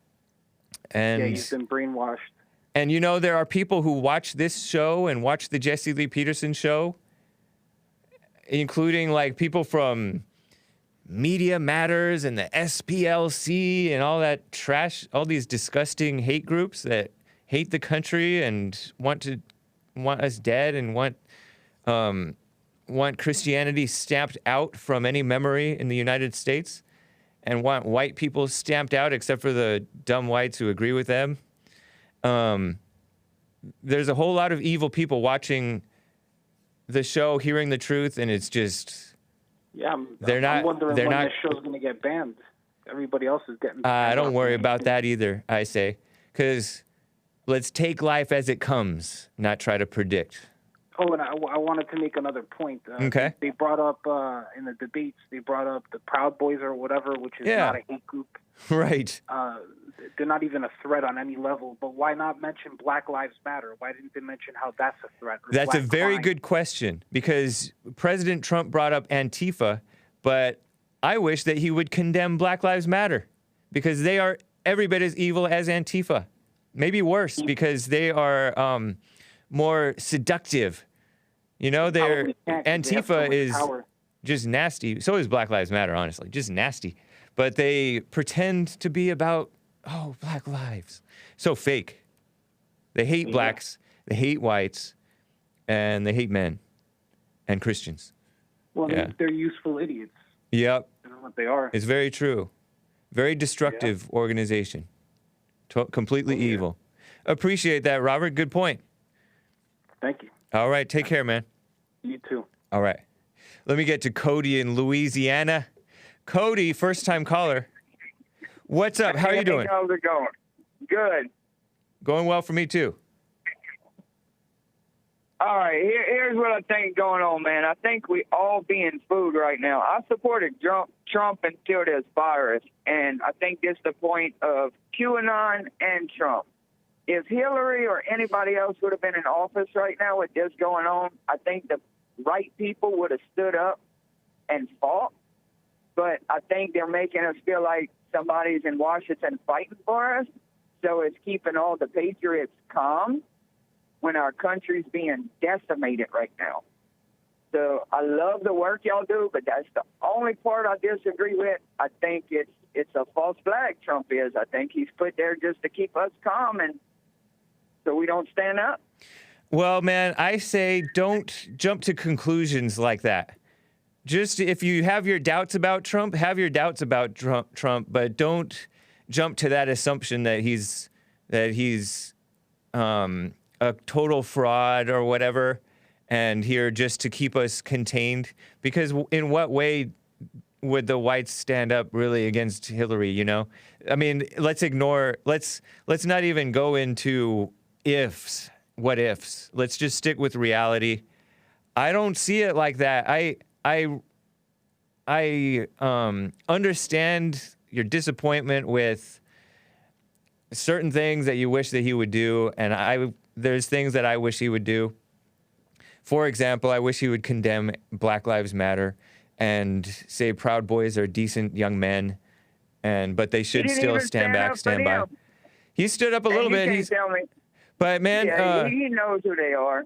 And yeah, he's been brainwashed. And there are people who watch this show and watch the Jesse Lee Peterson show, including like people from Media Matters and the SPLC and all that trash, all these disgusting hate groups that hate the country and want us dead and want Christianity stamped out from any memory in the United States and want white people stamped out except for the dumb whites who agree with them. There's a whole lot of evil people watching the show, hearing the truth, and it's just... Yeah, I'm wondering when this show's going to get banned. Everybody else is getting banned. Don't worry about that either, I say. Because let's take life as it comes, not try to predict. Oh, and I wanted to make another point. Okay. They brought up in the debates, they brought up the Proud Boys or whatever, which is not a hate group. Right. They're not even a threat on any level. But why not mention Black Lives Matter? Why didn't they mention how that's a threat? That's a very good question, because President Trump brought up Antifa, but I wish that he would condemn Black Lives Matter, because they are every bit as evil as Antifa. Maybe worse, because they are more seductive. Antifa is just nasty. So is Black Lives Matter, honestly, just nasty. But they pretend to be about, Black lives. So fake. They hate blacks, they hate whites, and they hate men and Christians. Well, they're useful idiots. Yep. I don't know what they are. It's very true. Very destructive organization. Completely evil. Appreciate that, Robert. Good point. Thank you. All right. Take care, man. You too. All right. Let me get to Cody in Louisiana. Cody, first-time caller. What's up? How are you doing? How's it going? Good. Going well for me, too. All right, here's what I think going on, man. I think we all being fooled right now. I supported Trump until this virus, and I think this is the point of QAnon and Trump. If Hillary or anybody else would have been in office right now with this going on, I think the right people would have stood up and fought. But I think they're making us feel like somebody's in Washington fighting for us, so it's keeping all the patriots calm when our country's being decimated right now. So I love the work y'all do, but that's the only part I disagree with. I think it's a false flag, Trump is. I think he's put there just to keep us calm and so we don't stand up. Well, man, I say don't jump to conclusions like that. Just if you have your doubts about Trump, have your doubts about Trump, but don't jump to that assumption that he's a total fraud or whatever, and here just to keep us contained. Because in what way would the whites stand up really against Hillary? I mean, let's not even go into ifs, what ifs. Let's just stick with reality. I don't see it like that. I understand your disappointment with certain things that you wish that he would do, and there's things that I wish he would do. For example, I wish he would condemn Black Lives Matter and say Proud Boys are decent young men, but they should still stand by. He stood up a little bit. But man, he knows who they are.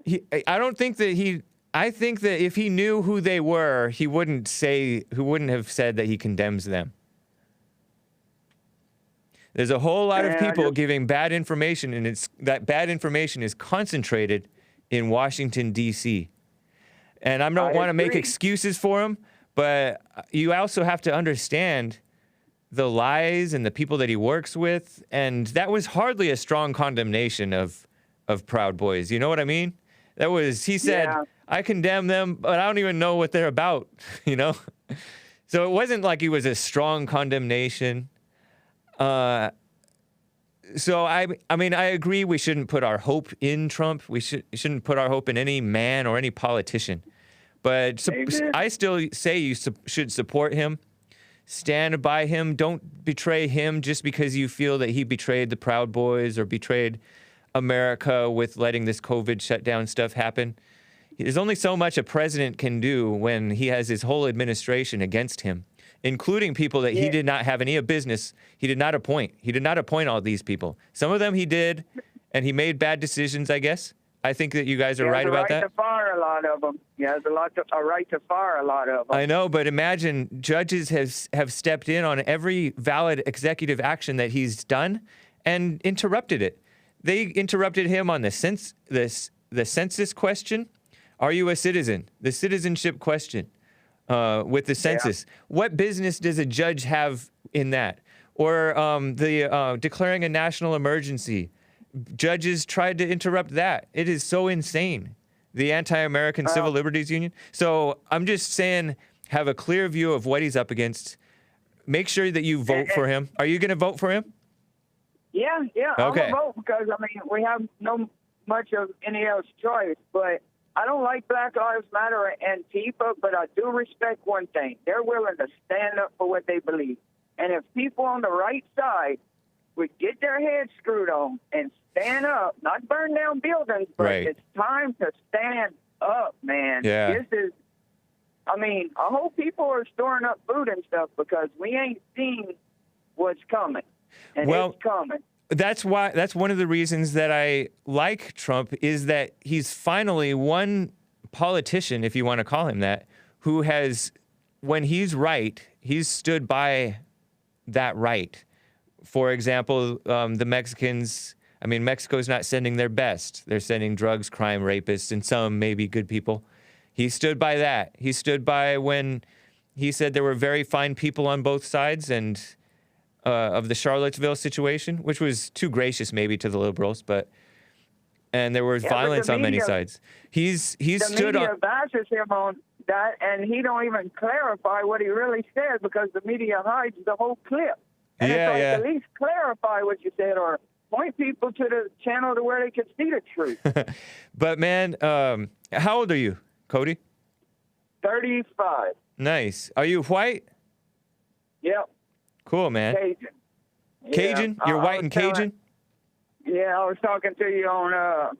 I think that if he knew who they were, he wouldn't have said that he condemns them. There's a whole lot of people giving bad information, and that bad information is concentrated in Washington, D.C. And I don't I want to make agree. excuses for him, but you also have to understand the lies and the people that he works with. And that was hardly a strong condemnation of Proud Boys. You know what I mean? That was, he said, Yeah. I condemn them, but I don't even know what they're about, you know? So it wasn't like he was a strong condemnation. So I mean, I agree we shouldn't put our hope in Trump. We shouldn't put our hope in any man or any politician. But Amen. I still say you should support him. Stand by him. Don't betray him just because you feel that he betrayed the Proud Boys or betrayed America with letting this COVID shutdown stuff happen. There's only so much a president can do when he has his whole administration against him, including people that he did not have any business. He did not appoint. He did not appoint all these people. Some of them he did, and he made bad decisions, I guess. I think that you guys are right about that. He has a right to fire a lot of them. He has a right to fire a lot of them. I know, but imagine judges have stepped in on every valid executive action that he's done and interrupted it. They interrupted him on the census question. Are you a citizen? The citizenship question with the census. What business does a judge have in that? Or the declaring a national emergency. Judges tried to interrupt that. It is so insane. The Anti-American Civil Liberties Union. So I'm just saying, have a clear view of what he's up against. Make sure that you vote for him. Are you going to vote for him? Yeah. Okay. I'm gonna vote because we have no much of any else choice. But I don't like Black Lives Matter and Antifa, but I do respect one thing: they're willing to stand up for what they believe. And if people on the right side would get their heads screwed on and stand up, not burn down buildings, but Right. it's time to stand up, man. Yeah. This is, I hope people are storing up food and stuff because we ain't seen what's coming. And Well, it's coming. That's one of the reasons that I like Trump is that he's finally one politician, if you want to call him that, who has, when he's right, he's stood by that right. For example, the Mexicans, Mexico's not sending their best. They're sending drugs, crime, rapists, and some maybe good people. He stood by that. He stood by when he said there were very fine people on both sides and of the Charlottesville situation, which was too gracious maybe to the liberals, and there was violence on many sides. He's stood media on. bashes him on that, and he don't even clarify what he really said because the media hides the whole clip. And it's like, at least clarify what you said or point people to the channel to where they can see the truth. But man, how old are you, Cody? 35. Nice. Are you white? Yep. Cool, man. Cajun. Cajun? Yeah. You're I white was and Cajun? Yeah, I was talking to you on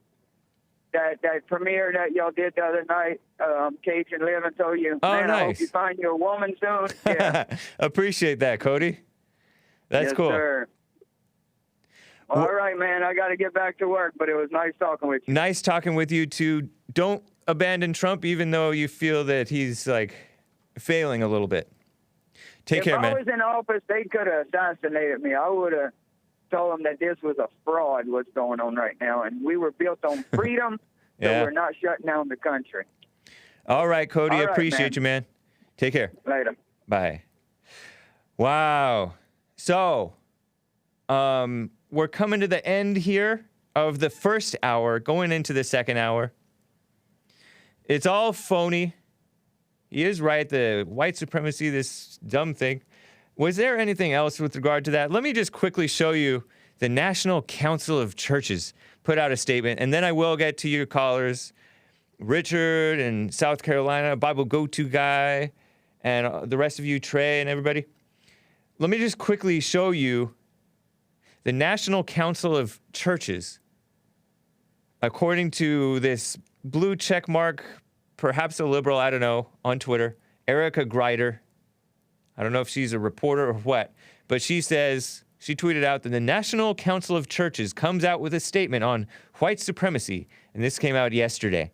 that premiere that y'all did the other night, Cajun Living. Told you, Oh, man, I hope nice. you find your woman soon. Yeah. Appreciate that, Cody. That's Yes, cool. Sir. All right, man. I got to get back to work, but it was nice talking with you. Nice talking with you too. Don't abandon Trump, even though you feel that he's like failing a little bit. Take care, If I man. was in office, they could have assassinated me. I would have told them that this was a fraud, what's going on right now, and we were built on freedom, Yeah. so we're not shutting down the country. All right, Cody. All right, Appreciate man. you, man. Take care. Later. Bye. Wow. So, we're coming to the end here of the first hour, going into the second hour. It's all phony. He is right, the white supremacy, this dumb thing. Was there anything else with regard to that? Let me just quickly show you the National Council of Churches put out a statement, and then I will get to your callers. Richard in South Carolina, Bible go-to guy, and the rest of you, Trey and everybody. Let me just quickly show you the National Council of Churches. According to this blue check mark, perhaps a liberal, I don't know, on Twitter, Erica Grider. I don't know if she's a reporter or what, but she says, she tweeted out that the National Council of Churches comes out with a statement on white supremacy, and this came out yesterday.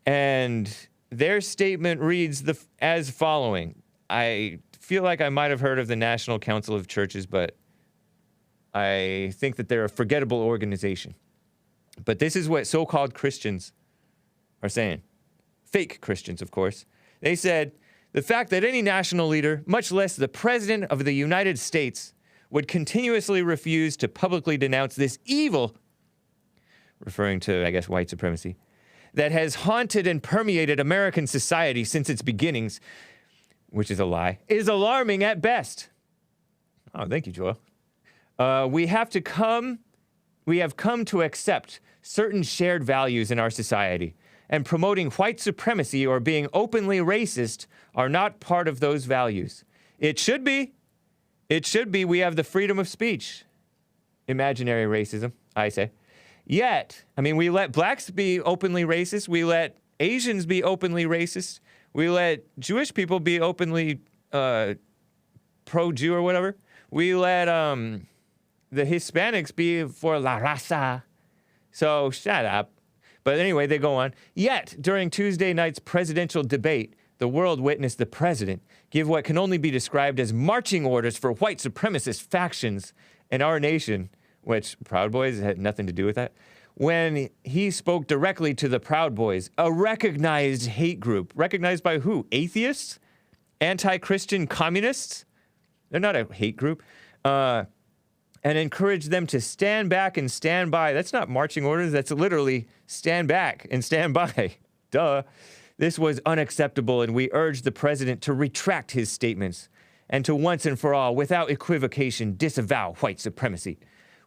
And their statement reads as following. I feel like I might have heard of the National Council of Churches, but I think that they're a forgettable organization. But this is what so-called Christians are saying. Fake Christians, of course. They said, the fact that any national leader, much less the President of the United States, would continuously refuse to publicly denounce this evil, referring to, I guess, white supremacy, that has haunted and permeated American society since its beginnings, which is a lie, is alarming at best. Oh, thank you, Joel. We have come to accept certain shared values in our society, and promoting white supremacy or being openly racist are not part of those values. It should be. It should be. We have the freedom of speech. Imaginary racism, I say. Yet, I mean, we let blacks be openly racist. We let Asians be openly racist. We let Jewish people be openly pro-Jew or whatever. We let the Hispanics be for la raza. So shut up. But anyway, they go on. Yet, during Tuesday night's presidential debate, the world witnessed the president give what can only be described as marching orders for white supremacist factions in our nation, which Proud Boys had nothing to do with that, when he spoke directly to the Proud Boys, a recognized hate group. Recognized by who? Atheists? Anti-Christian communists? They're not a hate group. And encouraged them to stand back and stand by. That's not marching orders. That's literally stand back and stand by. Duh. This was unacceptable, and we urged the president to retract his statements and to once and for all, without equivocation, disavow white supremacy.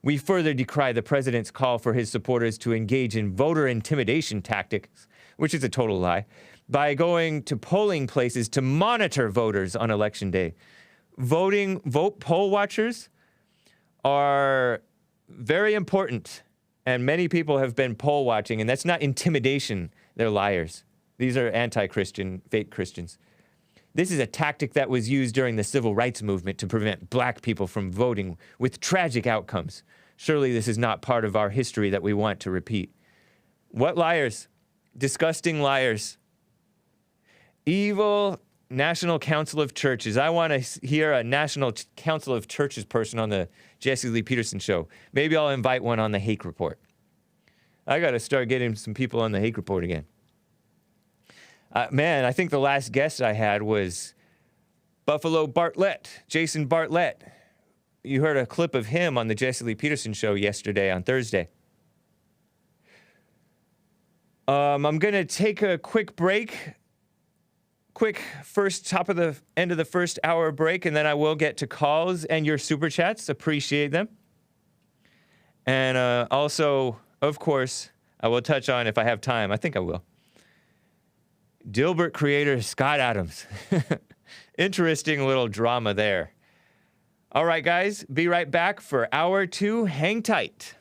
We further decry the president's call for his supporters to engage in voter intimidation tactics, which is a total lie, by going to polling places to monitor voters on Election Day. Poll watchers are very important, and many people have been poll watching, and that's not intimidation. They're liars. These are anti-Christian, fake Christians. This is a tactic that was used during the civil rights movement to prevent black people from voting with tragic outcomes. Surely this is not part of our history that we want to repeat. What liars? Disgusting liars. Evil National Council of Churches. I want to hear a National Council of Churches person on the Jesse Lee Peterson show. Maybe I'll invite one on the Hake Report. I got to start getting some people on the Hake Report again. Man, I think the last guest I had was Buffalo Bartlett, Jason Bartlett. You heard a clip of him on the Jesse Lee Peterson show yesterday on Thursday. I'm going to take a quick break. Quick end of the first hour break, and then I will get to calls and your super chats. Appreciate them. And also, of course, I will touch on, if I have time, I think I will, Dilbert creator Scott Adams. Interesting little drama there. All right, guys, be right back for hour 2. Hang tight.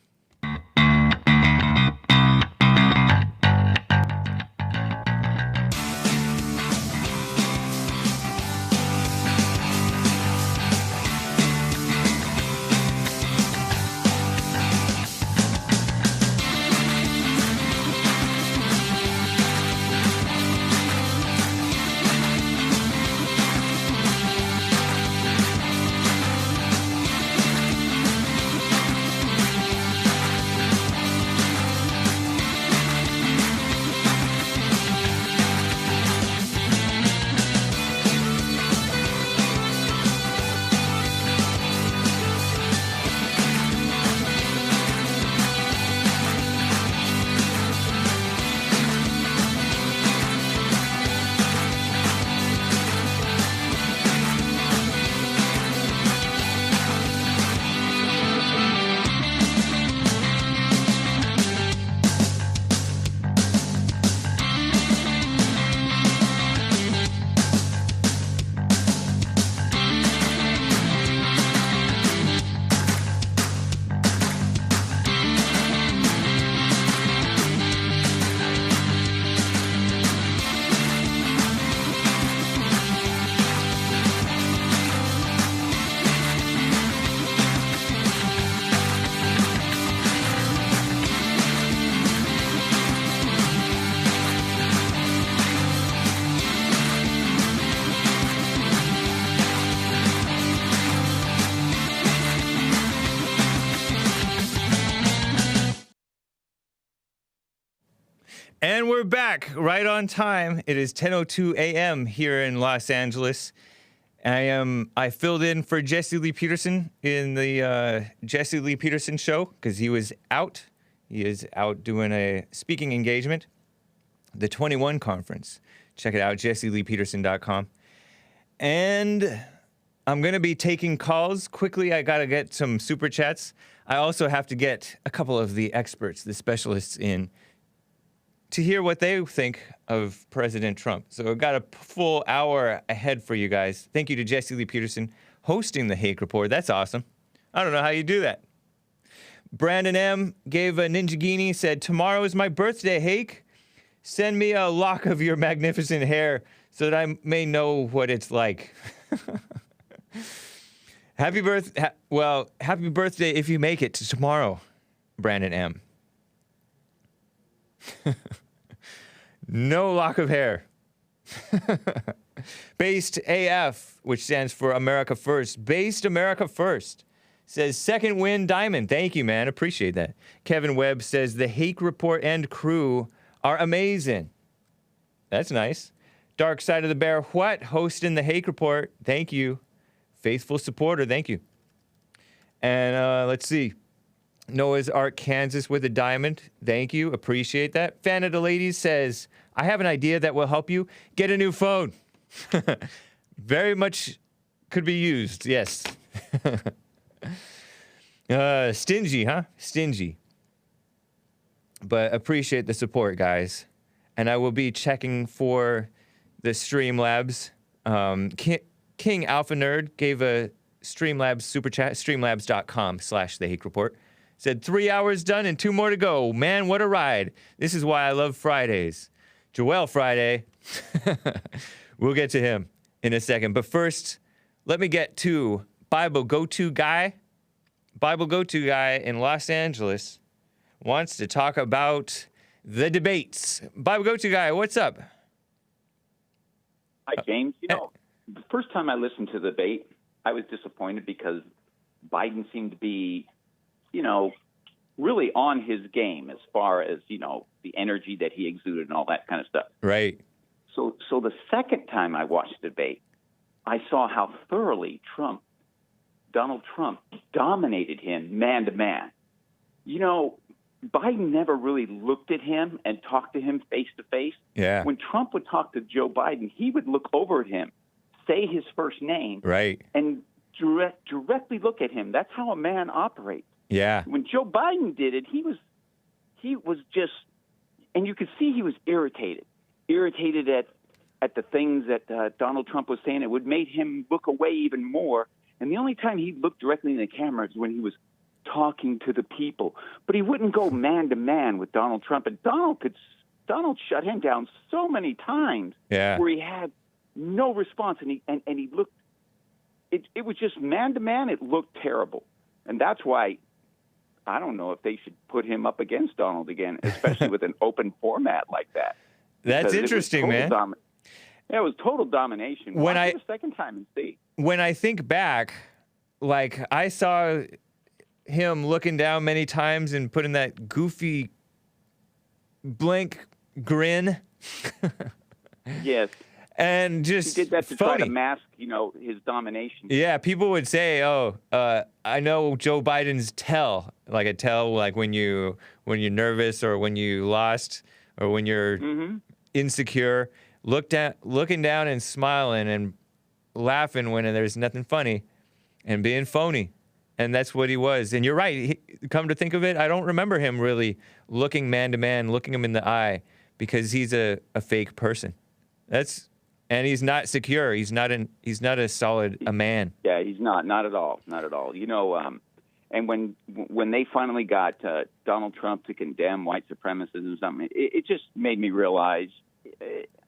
And we're back right on time. It is 10:02 a.m. here in Los Angeles. I filled in for Jesse Lee Peterson in the Jesse Lee Peterson show because he was out. He is out doing a speaking engagement, the 21 conference. Check it out, jesseleepeterson.com. And I'm going to be taking calls quickly. I got to get some super chats. I also have to get a couple of the experts, the specialists in, to hear what they think of President Trump. So I've got a full hour ahead for you guys. Thank you to Jesse Lee Peterson hosting the Hake Report. That's awesome. I don't know how you do that. Brandon M. gave a Ninja Guinea, said, tomorrow is my birthday, Hake. Send me a lock of your magnificent hair so that I may know what it's like. Happy birthday if you make it to tomorrow, Brandon M. No lock of hair. Based AF, which stands for America First. Based America First. Says, second win, Diamond. Thank you, man. Appreciate that. Kevin Webb says, the Hake Report and crew are amazing. That's nice. Dark Side of the Bear, what? Hosting the Hake Report. Thank you. Faithful supporter. Thank you. And let's see. Noah's Ark, Kansas with a diamond. Thank you. Appreciate that. Fan of the Ladies says, I have an idea that will help you get a new phone. Very much could be used. Yes. Stingy, huh? Stingy. But appreciate the support, guys. And I will be checking for the Streamlabs. King Alpha Nerd gave a Streamlabs super chat, streamlabs.com/the Hake Report. Said 3 hours done and 2 more to go. Man, what a ride. This is why I love Fridays. Joel Friday. We'll get to him in a second. But first, let me get to Bible go-to guy. Bible go-to guy in Los Angeles wants to talk about the debates. Bible go-to guy, what's up? Hi, James. You know, the first time I listened to the debate, I was disappointed because Biden seemed to be, you know, really on his game as far as, you know, the energy that he exuded and all that kind of stuff. Right. So the second time I watched the debate, I saw how thoroughly Donald Trump dominated him man to man. You know, Biden never really looked at him and talked to him face to face. Yeah. When Trump would talk to Joe Biden, he would look over at him, say his first name, right, and directly look at him. That's how a man operates. Yeah. When Joe Biden did it, he was just, and you could see he was irritated at the things that Donald Trump was saying. It would make him look away even more. And the only time he looked directly in the camera is when he was talking to the people. But he wouldn't go man to man with Donald Trump. And Donald shut him down so many times, yeah, where he had no response, and he looked. It was just man to man. It looked terrible, and that's why I don't know if they should put him up against Donald again, especially with an open format like that. That's interesting, man. Yeah, it was total domination. When Watch it a second time and see. When I think back, like I saw him looking down many times and putting that goofy blank grin. Yes. And just he did that to phony. try to mask, you know, his domination. Yeah, people would say, "Oh, I know Joe Biden's tell, like a tell, like when you're nervous or when you lost or when you're insecure, looking down and smiling and laughing when there's nothing funny, and being phony." And that's what he was. And you're right. Come to think of it, I don't remember him really looking man to man, looking him in the eye, because he's a fake person. And he's not secure. He's not a solid man. Yeah, he's not at all. You know, and when they finally got Donald Trump to condemn white supremacism, it just made me realize.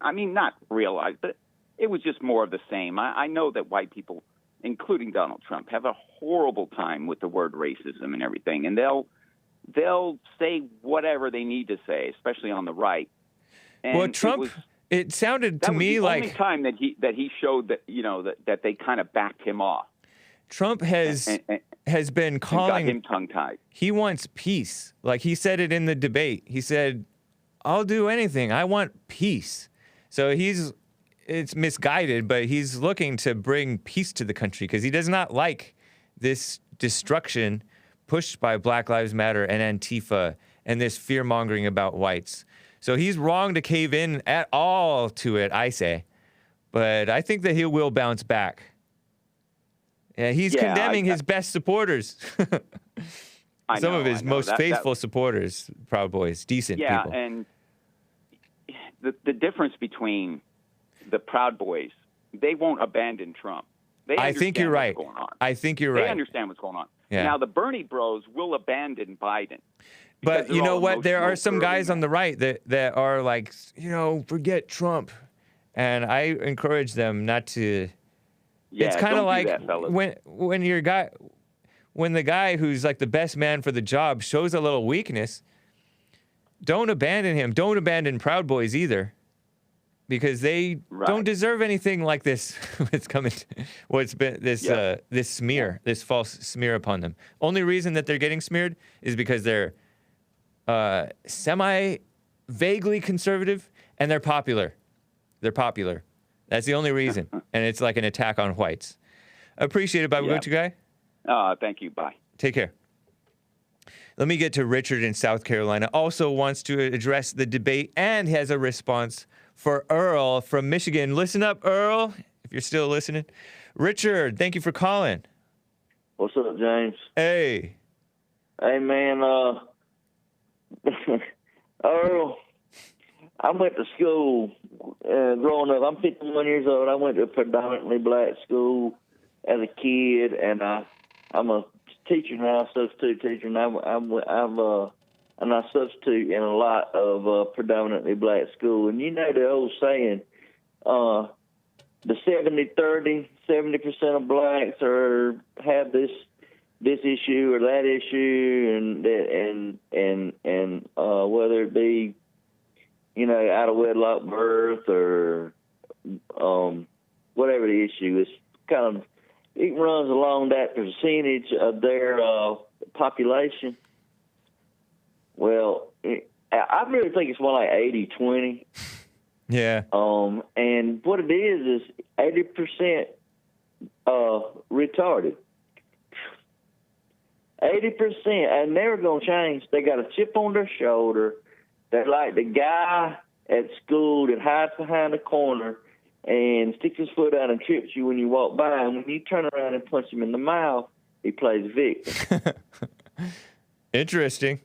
I mean, not realize, but it was just more of the same. I know that white people, including Donald Trump, have a horrible time with the word racism and everything, and they'll say whatever they need to say, especially on the right. And well, Trump. It sounded to me like the only time that he showed that, you know, that they kind of backed him off. Trump has been calling got him tongue-tied. He wants peace. Like he said it in the debate. He said, I'll do anything. I want peace. So it's misguided, but he's looking to bring peace to the country because he does not like this destruction pushed by Black Lives Matter and Antifa and this fear-mongering about whites. So he's wrong to cave in at all to it, I say. But I think that he will bounce back. Yeah, he's condemning his best supporters. Some of his most faithful supporters, Proud Boys, decent people. Yeah, and the difference between the Proud Boys, they won't abandon Trump. I think you're right. What's going on. I think you're right. They understand what's going on. Yeah. Now, the Bernie bros will abandon Biden. But you know what? There are some guys on the right that are like, forget Trump. And I encourage them not to. Yeah, it's kind of like that, when the guy who's like the best man for the job shows a little weakness, don't abandon him. Don't abandon Proud Boys either. Because they don't deserve anything like this. It's coming. What's been this this smear, this false smear upon them. Only reason that they're getting smeared is because they're semi-vaguely conservative and they're popular. They're popular. That's the only reason, and it's like an attack on whites. Appreciate it, Bible Go-To Guy. Thank you. Bye. Take care. Let me get to Richard in South Carolina. Also wants to address the debate and has a response for Earl from Michigan. Listen up, Earl, if you're still listening. Richard, thank you for calling. What's up, James? Hey. Hey, man. Earl, I went to school growing up. I'm 51 years old. I went to a predominantly black school as a kid, and I'm a teacher now, substitute teacher, and and I substitute in a lot of predominantly black school. And you know the old saying, the 70-30, 70% of blacks have this issue or that issue, and whether it be, out of wedlock birth or whatever the issue is, it runs along that percentage of their population. Well, I really think it's more like 80-20. Yeah. And what it is 80% retarded. 80%, and never going to change. They got a chip on their shoulder. They're like the guy at school that hides behind the corner and sticks his foot out and trips you when you walk by. And when you turn around and punch him in the mouth, he plays victim. Interesting.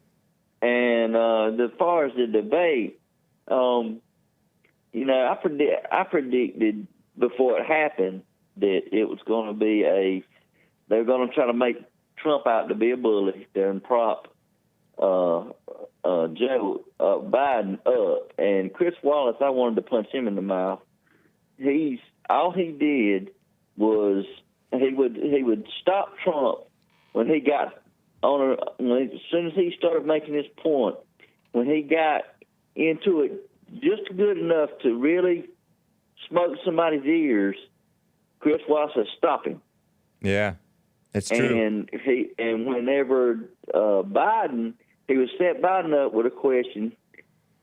And as far as the debate, I predicted before it happened that it was going to be they're going to try to make Trump out to be a bully and prop Biden up. And Chris Wallace, I wanted to punch him in the mouth. All he did was he would stop Trump when he got as soon as he started making his point, when he got into it just good enough to really smoke somebody's ears, Chris Wallace said, "Stop him." Yeah, that's true. And whenever Biden, he would set Biden up with a question,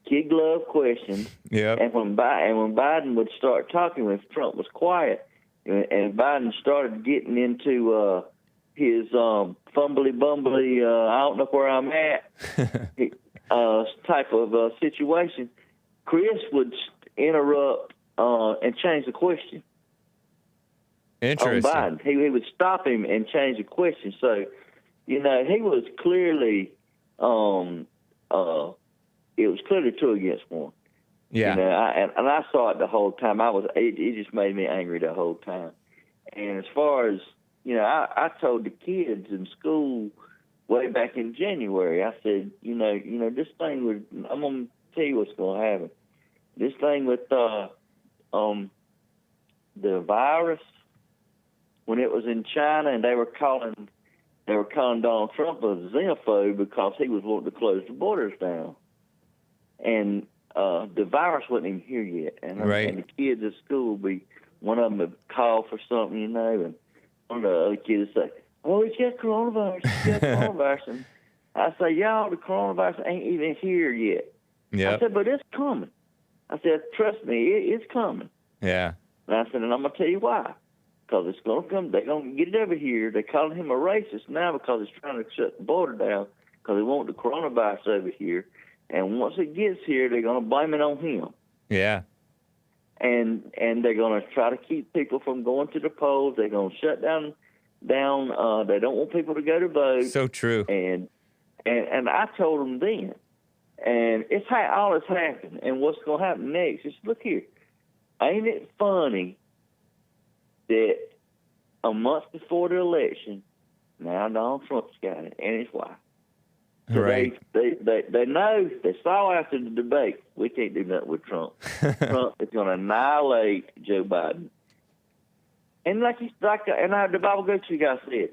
kid glove question. Yeah. And when Biden would start talking, when Trump was quiet, and Biden started getting into his fumbly bumbly, I don't know where I'm at, type of situation, Chris would interrupt and change the question. Interesting. On Biden. He would stop him and change the question. So, he was clearly, it was clearly 2 against 1. Yeah. And I saw it the whole time. It just made me angry the whole time. And as far as, I told the kids in school way back in January, I said, this thing with, I'm going to tell you what's going to happen. This thing with the virus, when it was in China and they were calling Donald Trump a xenophobe because he was wanting to close the borders down. And the virus wasn't even here yet. And the kids at school one of them would call for something, and one of the other kids would say, "Oh, he's got coronavirus, And I say, y'all, the coronavirus ain't even here yet. Yeah. I said, but it's coming. I said, trust me, it's coming. Yeah. And I said, and I'm going to tell you why. Because it's going to come. They're going to get it over here. They're calling him a racist now because he's trying to shut the border down because they want the coronavirus over here. And once it gets here, they're going to blame it on him. Yeah. And they're going to try to keep people from going to the polls. They're going to shut down. They don't want people to go to vote. So true. And I told them then. And it's how all this happened. And what's going to happen next is, look here. Ain't it funny that a month before the election, now Donald Trump's got it, and his wife. So Right. They know, they saw after the debate, we can't do nothing with Trump. Trump is going to annihilate Joe Biden. And the Bible goes to you guys said,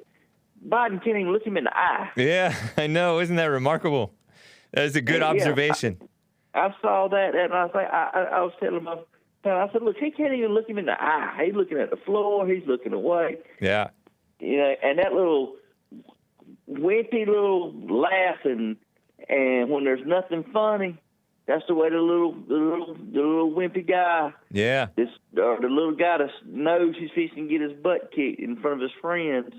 Biden can't even look him in the eye. Yeah, I know. Isn't that remarkable? That is a good observation. I saw that, and I was telling my friend, I said, look, he can't even look him in the eye. He's looking at the floor. He's looking away. Yeah. You know, and that little wimpy little laugh, and when there's nothing funny, that's the way the little wimpy guy. Yeah. The little guy that knows he's fixing to get his butt kicked in front of his friends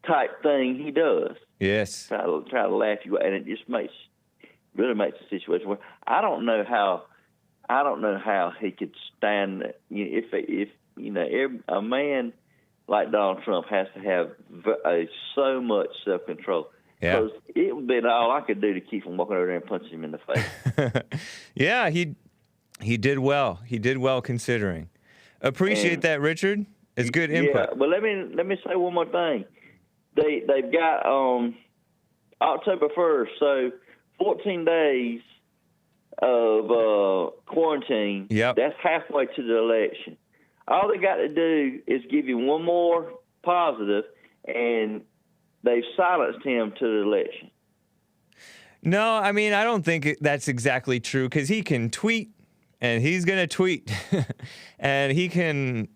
type thing he does. Yes. Try to laugh you, and it just really makes the situation worse. I don't know how he could stand that. If a man like Donald Trump has to have so much self-control. Yeah. Because it would be all I could do to keep from walking over there and punching him in the face. Yeah, he did well. He did well considering. Appreciate that, Richard. It's good input. Yeah, but let me say one more thing. They've got October 1st, so 14 days of quarantine. Yep. That's halfway to the election. All they got to do is give you one more positive, and they've silenced him to the election. No, I mean, I don't think that's exactly true because he can tweet, and he's going to tweet. And he can...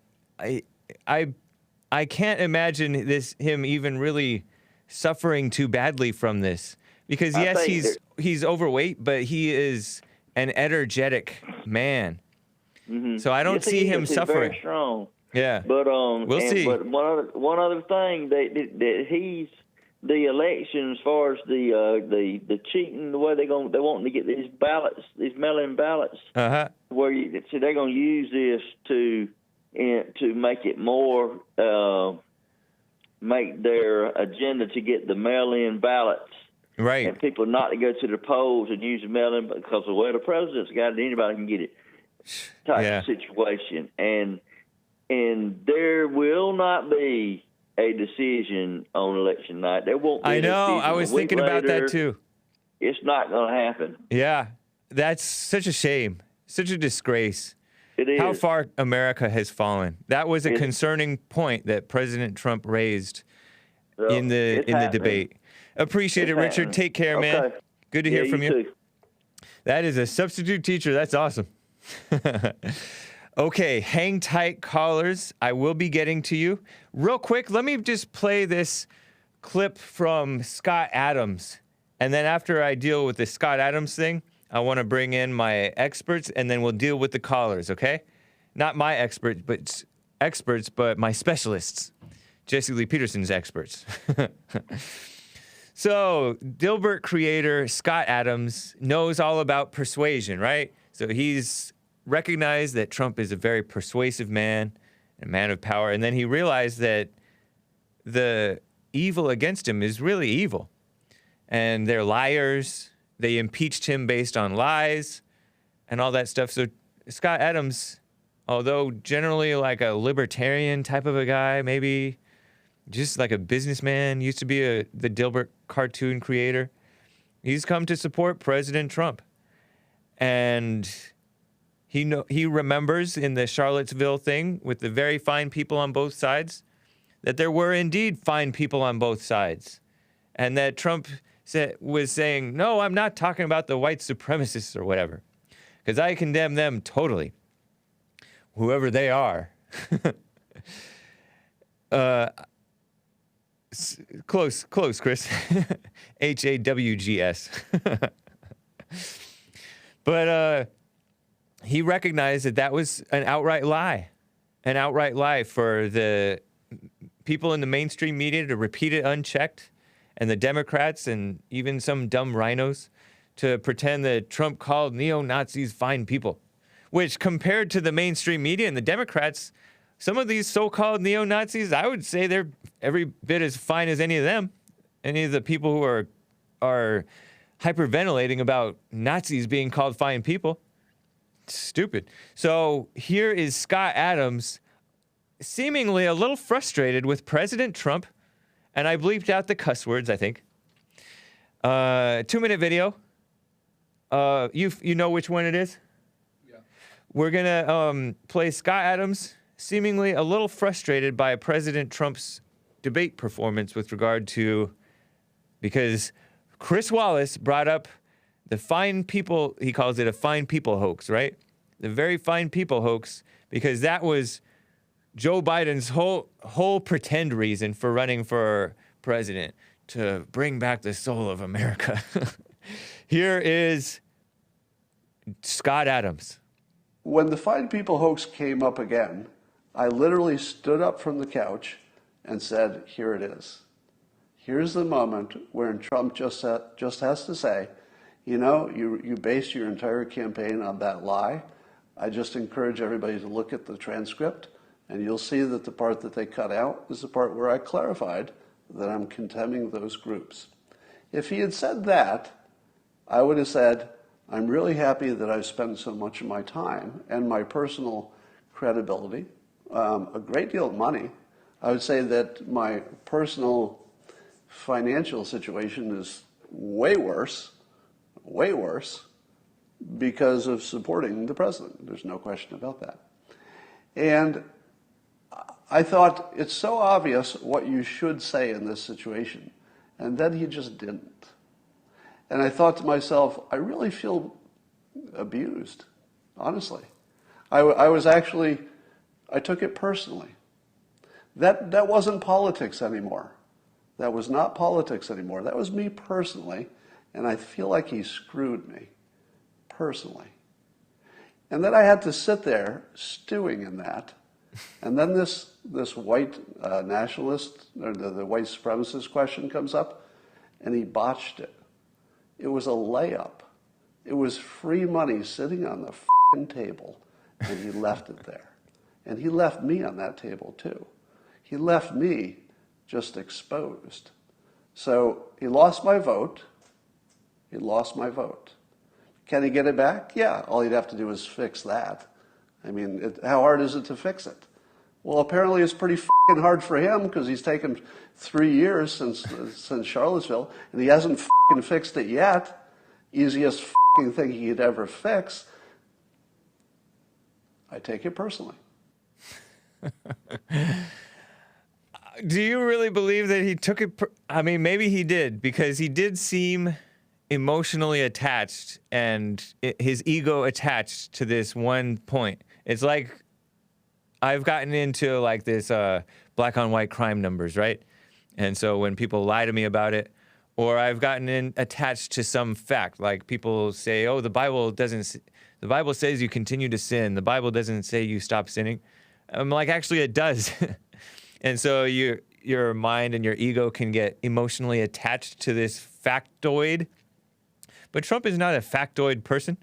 I can't imagine him even really suffering too badly from this because yes, he's overweight, but he is an energetic man. Mm-hmm. So I don't see him suffering. Very strong. Yeah, but we'll see. But one other thing that he's the election as far as the cheating, the way they're wanting to get these ballots, these mail-in ballots, where they're going to use this to make it more, make their agenda to get the mail-in ballots. Right. And people not to go to the polls and use the mail-in because the president's got it, anybody can get it type of situation. And there will not be a decision on election night. There won't be I know. I was thinking about that too. It's not going to happen. Yeah. That's such a shame. Such a disgrace. It is. How far America has fallen. That was a concerning point that President Trump raised in the debate. Appreciate it, Richard. Take care, man. Good to hear from you. Too. That is a substitute teacher. That's awesome. Okay, hang tight, callers. I will be getting to you. Real quick, let me just play this clip from Scott Adams. And then after I deal with the Scott Adams thing, I want to bring in my experts, and then we'll deal with the callers, okay? Not my experts, but my specialists. Jesse Lee Peterson's experts. So, Dilbert creator Scott Adams knows all about persuasion, right? So he's recognized that Trump is a very persuasive man, a man of power, and then he realized that the evil against him is really evil. And they're liars. They impeached him based on lies and all that stuff. So Scott Adams, although generally like a libertarian type of a guy, maybe just like a businessman, used to be the Dilbert cartoon creator, he's come to support President Trump. And he remembers in the Charlottesville thing with the very fine people on both sides that there were indeed fine people on both sides. And that Trump was saying, no, I'm not talking about the white supremacists or whatever, because I condemn them totally, whoever they are. Close, Chris. Hawgs. But he recognized that was an outright lie for the people in the mainstream media to repeat it unchecked, and the Democrats and even some dumb rhinos to pretend that Trump called neo-Nazis fine people, which compared to the mainstream media and the Democrats, some of these so-called neo-Nazis, I would say they're every bit as fine as any of them, any of the people who are hyperventilating about Nazis being called fine people. Stupid. So here is Scott Adams seemingly a little frustrated with President Trump, and I bleeped out the cuss words, I think. 2-minute video. You know which one it is? Yeah. We're going to play Scott Adams seemingly a little frustrated by President Trump's debate performance with regard to, because Chris Wallace brought up the fine people, he calls it a fine people hoax, right? The very fine people hoax, because that was Joe Biden's whole pretend reason for running for president, to bring back the soul of America. Here is Scott Adams. When the fine people hoax came up again, I literally stood up from the couch and said, here it is. Here's the moment where Trump just has to say, you know, you based your entire campaign on that lie. I just encourage everybody to look at the transcript, and you'll see that the part that they cut out is the part where I clarified that I'm condemning those groups. If he had said that, I would have said, I'm really happy that I've spent so much of my time and my personal credibility, a great deal of money. I would say that my personal financial situation is way worse, because of supporting the president. There's no question about that. And I thought, it's so obvious what you should say in this situation. And then he just didn't. And I thought to myself, I really feel abused, honestly. I took it personally. That wasn't politics anymore. That was not politics anymore. That was me personally. And I feel like he screwed me personally. And then I had to sit there stewing in that. And then this white nationalist, or the white supremacist question comes up, and he botched it. It was a layup. It was free money sitting on the f***ing table, and he left it there. And he left me on that table too. He left me just exposed. So he lost my vote. He lost my vote. Can he get it back? Yeah, all he'd have to do is fix that. I mean, how hard is it to fix it? Well, apparently it's pretty f***ing hard for him, because he's taken 3 years since Charlottesville, and he hasn't f***ing fixed it yet. Easiest f***ing thing he could ever fix. I take it personally. Do you really believe that he took it? I mean, maybe he did, because he did seem emotionally attached and his ego attached to this one point. It's like I've gotten into like this black on white crime numbers, right? And so when people lie to me about it, or I've gotten attached to some fact, like people say, oh, the Bible says you continue to sin. The Bible doesn't say you stop sinning. I'm like, actually it does. And so your mind and your ego can get emotionally attached to this factoid. But Trump is not a factoid person,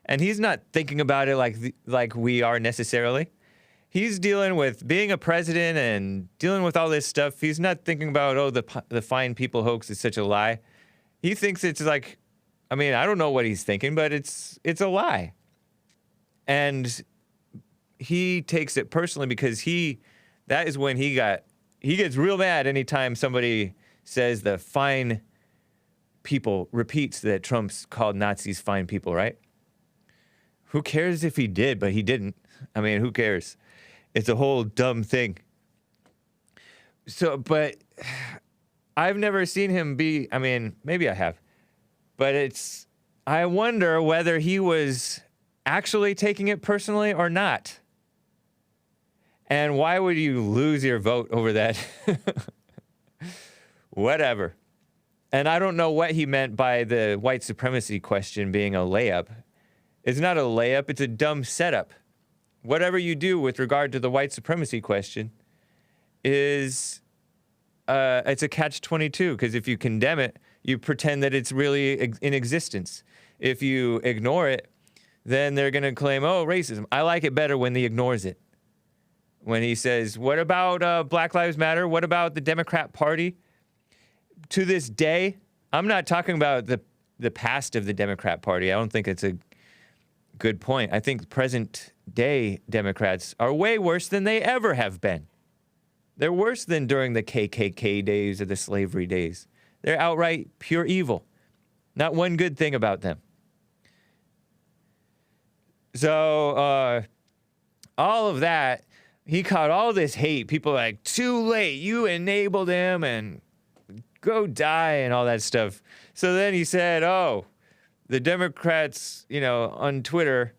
and he's not thinking about it like we are necessarily. He's dealing with being a president and dealing with all this stuff. He's not thinking about, oh, the fine people hoax is such a lie. He thinks it's like, I mean, I don't know what he's thinking, but it's a lie. And he takes it personally, because that is when he gets real mad anytime somebody says the fine people, repeats that Trump's called Nazis fine people, right? Who cares if he did, but he didn't. I mean, who cares? It's a whole dumb thing. So, but I've never seen him be, I mean, maybe I have, but I wonder whether he was actually taking it personally or not. And why would you lose your vote over that? Whatever. And I don't know what he meant by the white supremacy question being a layup. It's not a layup. It's a dumb setup. Whatever you do with regard to the white supremacy question is it's a catch-22, because if you condemn it, you pretend that it's really in existence. If you ignore it, then they're going to claim, oh, racism. I like it better when he ignores it. When he says, what about Black Lives Matter? What about the Democrat Party? To this day, I'm not talking about the past of the Democrat Party. I don't think it's a good point. I think present-day Democrats are way worse than they ever have been. They're worse than during the KKK days or the slavery days. They're outright pure evil. Not one good thing about them. So, all of that, he caught all this hate. People are like, too late, you enabled him, and go die, and all that stuff. So then he said, oh, the Democrats, on Twitter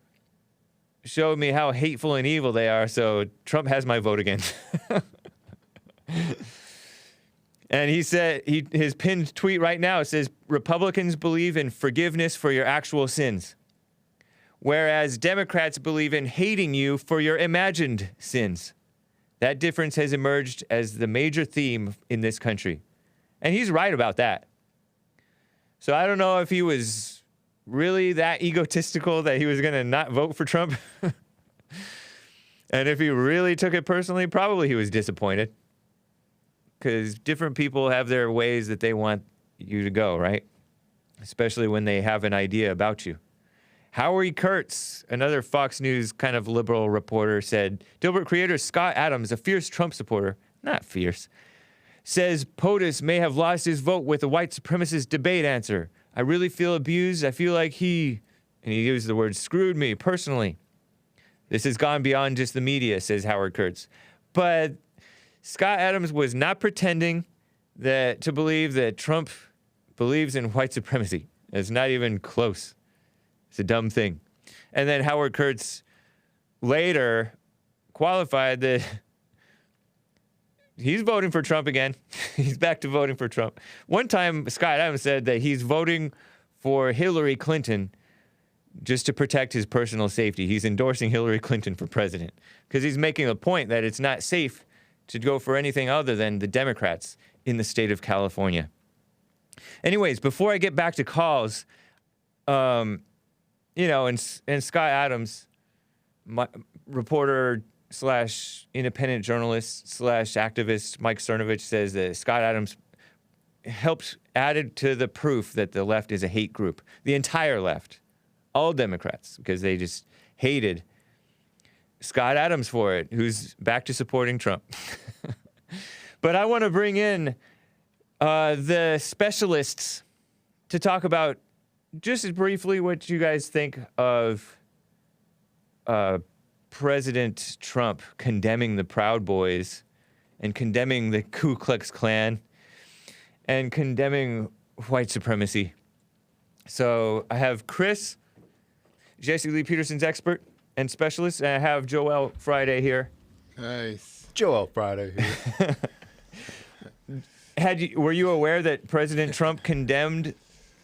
showed me how hateful and evil they are, so Trump has my vote again. And he said, his pinned tweet right now says, Republicans believe in forgiveness for your actual sins, whereas Democrats believe in hating you for your imagined sins. That difference has emerged as the major theme in this country. And he's right about that. So I don't know if he was really that egotistical that he was going to not vote for Trump. And if he really took it personally, probably he was disappointed. Because different people have their ways that they want you to go, right? Especially when they have an idea about you. Howard Kurtz, another Fox News kind of liberal reporter, said, Dilbert creator Scott Adams, a fierce Trump supporter, not fierce, says POTUS may have lost his vote with a white supremacist debate answer. I really feel abused. I feel like and he used the word, screwed me personally. This has gone beyond just the media, says Howard Kurtz. But Scott Adams was not pretending to believe that Trump believes in white supremacy. It's not even close. It's a dumb thing. And then Howard Kurtz later qualified that he's voting for Trump again. He's back to voting for Trump. One time, Scott Adams said that he's voting for Hillary Clinton just to protect his personal safety. He's endorsing Hillary Clinton for president because he's making a point that it's not safe to go for anything other than the Democrats in the state of California. Anyways, before I get back to calls, and Scott Adams, reporter / independent journalist / activist Mike Cernovich says that Scott Adams added to the proof that the left is a hate group. The entire left, all Democrats, because they just hated Scott Adams for it, who's back to supporting Trump. But I want to bring in the specialists to talk about just briefly what you guys think of President Trump condemning the Proud Boys and condemning the Ku Klux Klan and condemning white supremacy. So I have Chris, Jesse Lee Peterson's expert and specialist, and I have Joel Friday here. Nice. Joel Friday here. Were you aware that President Trump condemned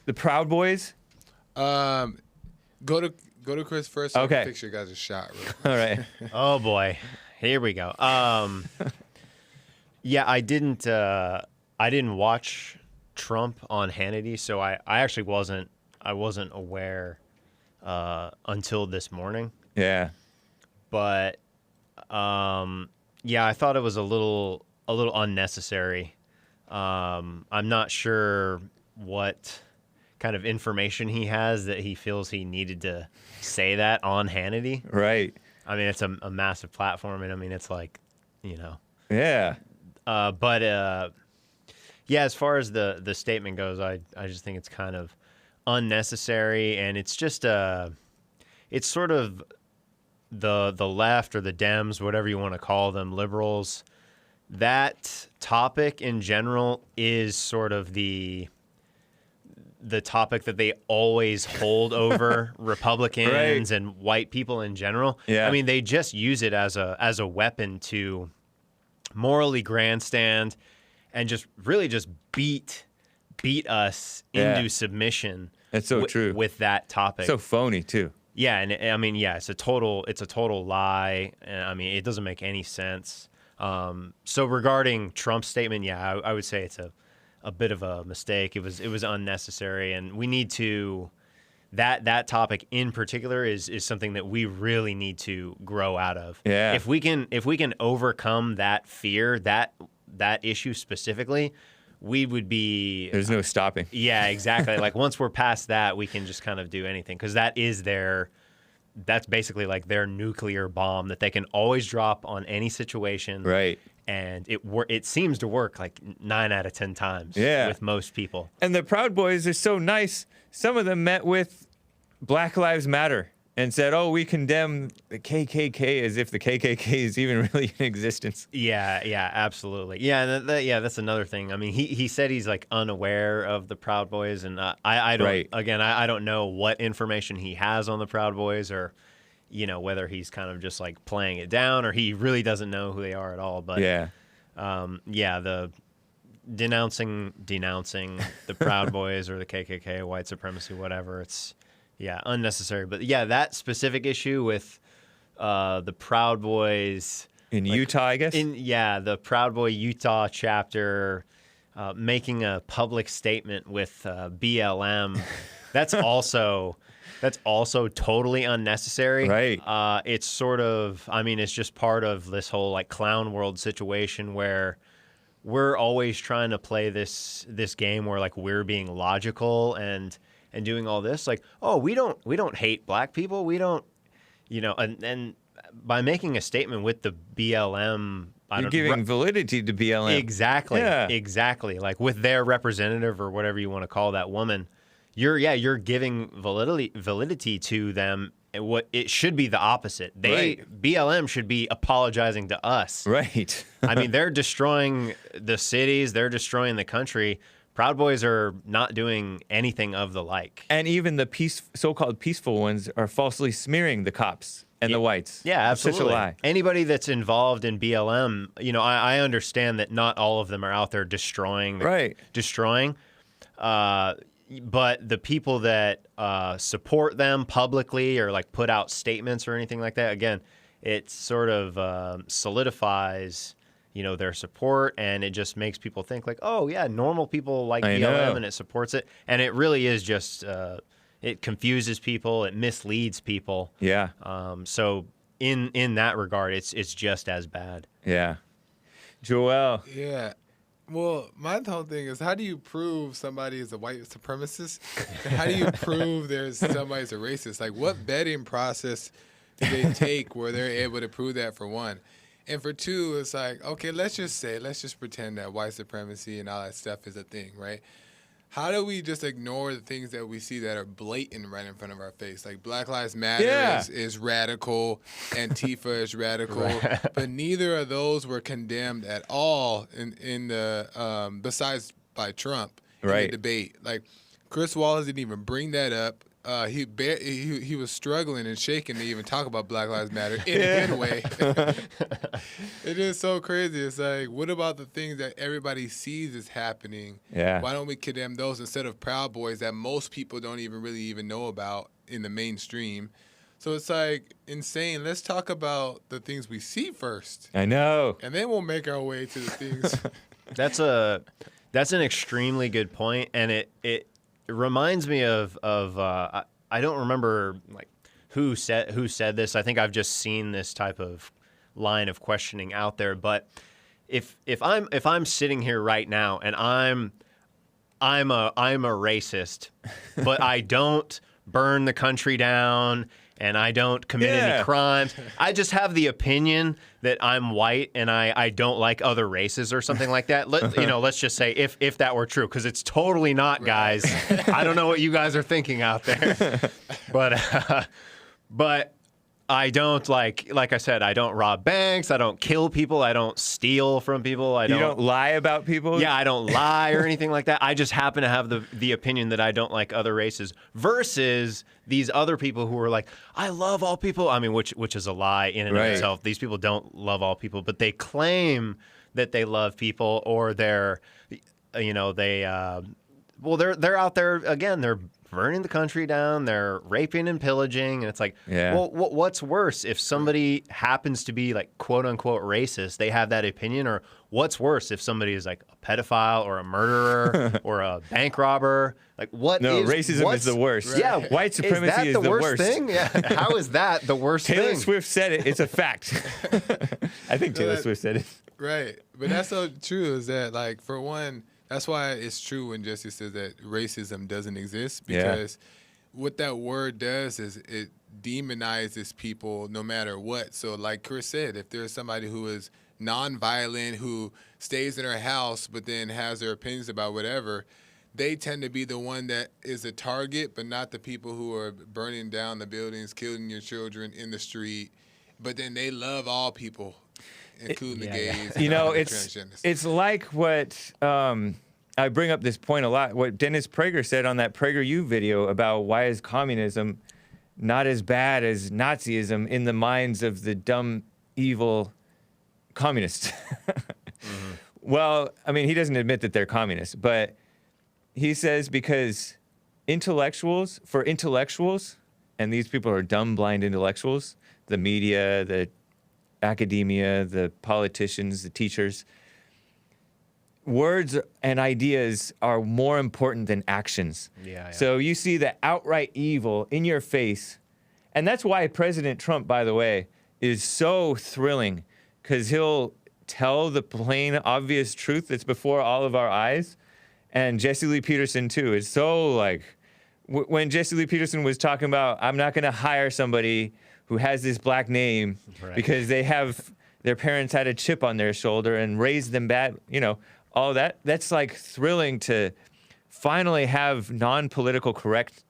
the Proud Boys? Go to Chris first. So Okay. I can fix your guys' shot. Real quick. All right. Oh boy, here we go. Yeah, I didn't watch Trump on Hannity, so I actually wasn't aware until this morning. Yeah. But yeah, I thought it was a little unnecessary. I'm not sure what kind of information he has that he feels he needed to say that on Hannity. Right. I mean, it's a massive platform, and I mean, it's like, Yeah. But yeah, as far as the statement goes, I just think it's kind of unnecessary, and it's just it's sort of the left or the Dems, whatever you want to call them, liberals. That topic in general is sort of the topic that they always hold over Republicans and white people in general. Yeah. I mean, they just use it as a weapon to morally grandstand and just really just beat us into submission. That's so true. With that topic. So phony too. Yeah, and I mean, yeah, it's a total lie. And I mean, it doesn't make any sense. So regarding Trump's statement, yeah, I would say it's a bit of a mistake. It was unnecessary, and we need to that topic in particular is something that we really need to grow out of. Yeah. If we can overcome that fear, that issue specifically, we would be. There's no stopping. Yeah, exactly. Like once we're past that, we can just kind of do anything because that's basically like their nuclear bomb that they can always drop on any situation. Right. And it seems to work like 9 out of 10 times with most people. And the Proud Boys are so nice. Some of them met with Black Lives Matter and said, "Oh, we condemn the KKK," as if the KKK is even really in existence. Yeah, absolutely. Yeah, that's another thing. I mean, he said he's like unaware of the Proud Boys, and I don't. Right. Again, I don't know what information he has on the Proud Boys, or whether he's kind of just like playing it down, or he really doesn't know who they are at all. But the denouncing the Proud Boys or the KKK, white supremacy, whatever. It's unnecessary. But that specific issue with the Proud Boys in Utah, I guess. The Proud Boy Utah chapter making a public statement with BLM. That's also totally unnecessary. Right. It's sort of, I mean, it's just part of this whole like clown world situation where we're always trying to play this game where like we're being logical and doing all this. Like, oh, we don't hate black people. We don't, and by making a statement with the BLM, you're giving validity to BLM. Exactly. Yeah. Exactly. Like with their representative or whatever you want to call that woman, you're giving validity to them. What it should be the opposite. BLM should be apologizing to us. Right. I mean, they're destroying the cities. They're destroying the country. Proud Boys are not doing anything of the like. And even the so-called peaceful ones are falsely smearing the cops and the whites. Yeah, absolutely. Such a lie. Anybody that's involved in BLM, I understand that not all of them are out there destroying. But the people that support them publicly or like put out statements or anything like that, again, it sort of solidifies, their support, and it just makes people think like, oh yeah, normal people like BLM and it supports it, and it really is just it confuses people, it misleads people. Yeah. So in that regard, it's just as bad. Yeah. Joel. Yeah. Well, my whole thing is, how do you prove somebody is a white supremacist? How do you prove somebody's a racist? Like, what vetting process do they take where they're able to prove that, for one? And for two, it's like, okay, let's just pretend that white supremacy and all that stuff is a thing, right? How do we just ignore the things that we see that are blatant right in front of our face? Like Black Lives Matter is radical, Antifa is radical, but neither of those were condemned at all in the besides by Trump in the debate. Like Chris Wallace didn't even bring that up. He was struggling and shaking to even talk about Black Lives Matter in a good way. It is so crazy. It's like, what about the things that everybody sees is happening? Yeah. Why don't we condemn those instead of Proud Boys that most people don't really know about in the mainstream? So it's like insane. Let's talk about the things we see first. I know. And then we'll make our way to the things. That's an extremely good point, and it reminds me of I don't remember like who said this. I think I've just seen this type of line of questioning out there. But if I'm sitting here right now and I'm a racist, but I don't burn the country down and I don't commit any crimes. I just have the opinion that I'm white and I don't like other races or something like that. Let's just say if that were true, because it's totally not, guys. I don't know what you guys are thinking out there, but I don't like I said, I don't rob banks, I don't kill people, I don't steal from people, You don't lie about people? Yeah, I don't lie or anything like that. I just happen to have the opinion that I don't like other races versus these other people who are like, I love all people. I mean, which is a lie in and of itself. These people don't love all people, but they claim that they love people, or they're out there again, they're burning the country down. They're raping and pillaging. And it's like, Yeah. well, what's worse if somebody happens to be like quote unquote racist? They have that opinion, or what's worse if somebody is like a pedophile or a murderer or a bank robber? Like racism is the worst. Yeah, white supremacy is the worst thing. Yeah, how is that the worst Taylor thing? Swift said it. It's a fact. I think Taylor Swift said it. Right. But that's so true is that, like, for one, that's why it's true when Jesse says that racism doesn't exist, because what that word does is it demonizes people no matter what. So like Chris said, if there's somebody who is nonviolent, who stays in her house but then has their opinions about whatever, they tend to be the one that is a target, but not the people who are burning down the buildings, killing your children in the street. But then they love all people, including the gays. You know, and the it's transgenders. like what I bring up this point a lot. What Dennis Prager said on that PragerU video about why is communism not as bad as Nazism in the minds of the dumb, evil communists. Well, I mean, he doesn't admit that they're communists, but he says because intellectuals, and these people are dumb, blind intellectuals, the media, the academia, the politicians, the teachers, words and ideas are more important than actions. Yeah. So you see the outright evil in your face. And that's why President Trump, by the way, is so thrilling, because he'll tell the plain, obvious truth that's before all of our eyes. And Jesse Lee Peterson, too, is so like, when Jesse Lee Peterson was talking about, I'm not going to hire somebody who has this black name because their parents had a chip on their shoulder and raised them bad, you know, all that. That's like thrilling to finally have non-political correct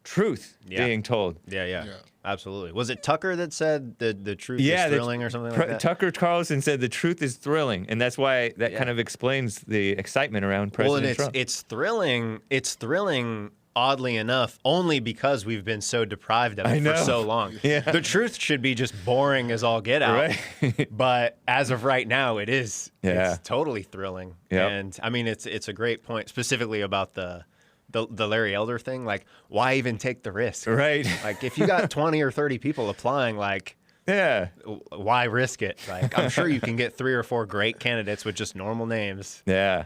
truth being told. Yeah. Absolutely. Was it Tucker that said the truth is thrilling or something like that? Tucker Carlson said the truth is thrilling, and that's why that kind of explains the excitement around President Trump. It's thrilling. It's thrilling, oddly enough, only because we've been so deprived of it for so long. The truth should be just boring as all get out. Right. But as of right now, it is. Yeah. It's totally thrilling. Yep. And I mean, it's a great point, specifically about the Larry Elder thing. Like, why even take the risk? Right. Like, if you got 20 or 30 people applying, like, why risk it? Like, I'm sure you can get 3 or 4 great candidates with just normal names. Yeah.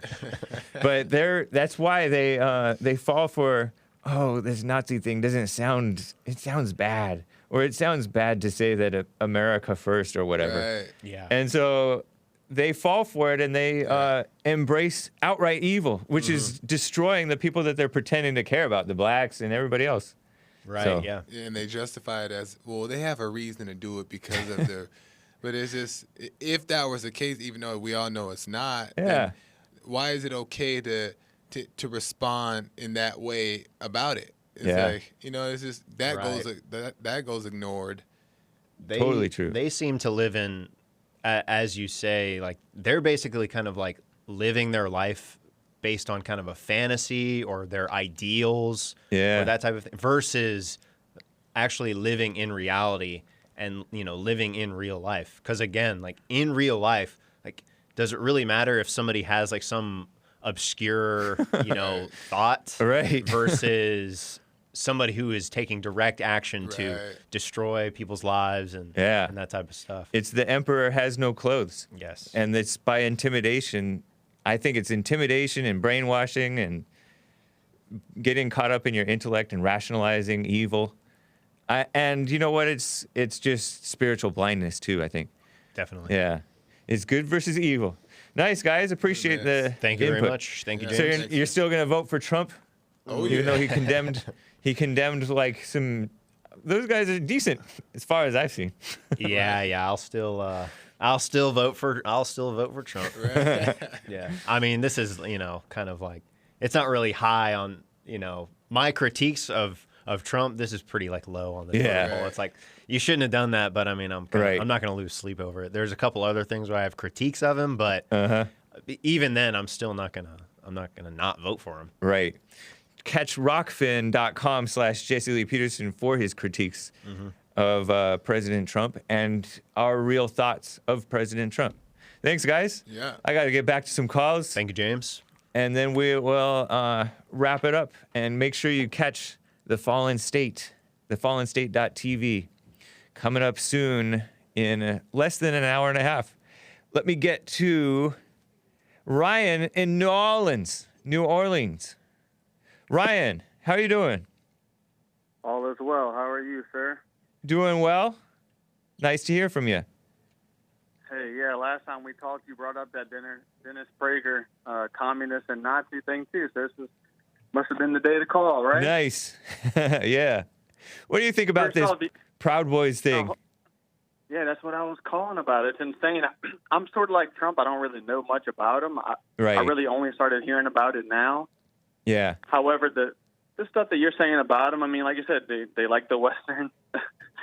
But that's why they fall for, this Nazi thing it sounds bad. Or it sounds bad to say that America first or whatever. Right. Yeah. And so they fall for it, and they embrace outright evil, which is destroying the people that they're pretending to care about, the blacks and everybody else. Right, So- Yeah, and they justify it as, well, they have a reason to do it because of their... But it's just, if that was the case, even though we all know it's not, then why is it okay to respond in that way about it? It's like, you know, it's just, that goes ignored. Totally true. They seem to live in, as you say, like, they're basically kind of like living their life based on kind of a fantasy or their ideals or that type of thing, versus actually living in reality and, you know, living in real life. Because again, like, in real life, like, does it really matter if somebody has like some obscure, you know, thought versus somebody who is taking direct action to destroy people's lives and that type of stuff? It's the emperor has no clothes. Yes. And it's by intimidation. I think it's intimidation and brainwashing and getting caught up in your intellect and rationalizing evil. And you know what? It's just spiritual blindness too, I think. Definitely. Yeah. It's good versus evil. Nice, guys. Appreciate the Thank you input. very much. Thank you, So James. you're still going to vote for Trump? Oh, Even though he condemned like some... Those guys are decent as far as I've seen. Yeah. I'll still vote for Trump. Yeah. I mean, this is, you know, kind of like, it's not really high on, you know, my critiques of Trump. This is pretty like low on the totem pole. It's like, you shouldn't have done that, but I mean, I'm not going to lose sleep over it. There's a couple other things where I have critiques of him, but even then, I'm still not gonna not vote for him. Right. Catch rockfin.com/Jesse Lee Peterson for his critiques of President Trump and our real thoughts of President Trump. Thanks, guys. Yeah. I got to get back to some calls. Thank you, James. and then we will wrap it up. And make sure you catch The Fallen State, thefallenstate.tv, coming up soon in less than an hour and a half. Let me get to Ryan in New Orleans. Ryan, how are you doing? All is well. How are you, sir? Doing well. Nice to hear from you. Hey, yeah, last time we talked, you brought up that Dennis Prager communist and Nazi thing, too. So must have been the day to call, right? Nice. Yeah. What do you think about this Proud Boys thing? Yeah, that's what I was calling about. It's insane. I'm sort of like Trump. I don't really know much about him. I really only started hearing about it now. Yeah. However, the stuff that you're saying about him, I mean, like you said, they like the Western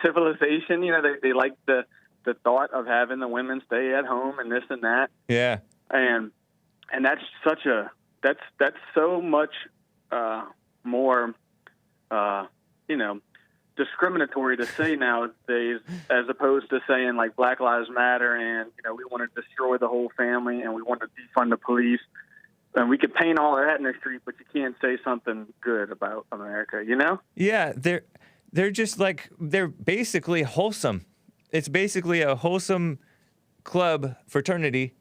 civilization. You know, they like the thought of having the women stay at home and this and that. Yeah. And that's that's so much more, discriminatory to say nowadays, as opposed to saying like Black Lives Matter and we want to destroy the whole family and we want to defund the police. And we could paint all of that in the street, but you can't say something good about America, Yeah, they're just like, they're basically wholesome. It's basically a wholesome club fraternity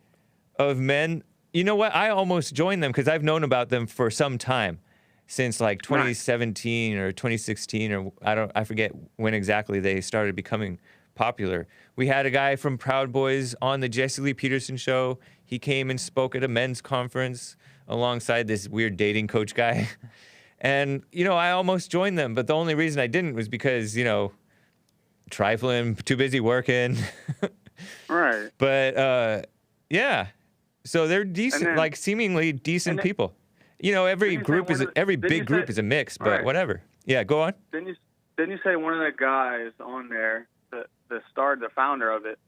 of men. You know what? I almost joined them because I've known about them for some time, since like 2017 or 2016 or I forget when exactly they started becoming popular. We had a guy from Proud Boys on the Jesse Lee Peterson show. He came and spoke at a men's conference alongside this weird dating coach guy. And, I almost joined them, but the only reason I didn't was because, trifling, too busy working. Right. But, yeah. So they're decent, like seemingly decent people. Every group every big group is a mix, but whatever. Yeah, go on. Didn't you say one of the guys on there, the founder of it,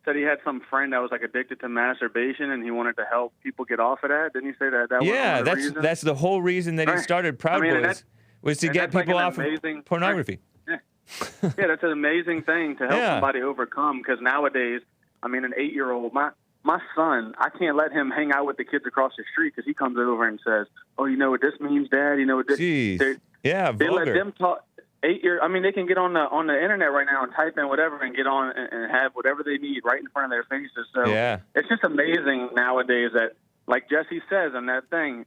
said he had some friend that was like addicted to masturbation and he wanted to help people get off of that? Didn't you say that? Yeah, that's the whole reason that he started Proud Boys, was to get people off of pornography. Yeah, that's an amazing thing to help somebody overcome, because nowadays, I mean, an 8-year-old, my son, I can't let him hang out with the kids across the street because he comes over and says, "Oh, you know what this means, Dad? You know what this?" Jeez. Yeah, they vulgar. let them talk. 8-year. I mean, they can get on the internet right now and type in whatever and get on and have whatever they need right in front of their faces. So it's just amazing nowadays that, like Jesse says on that thing,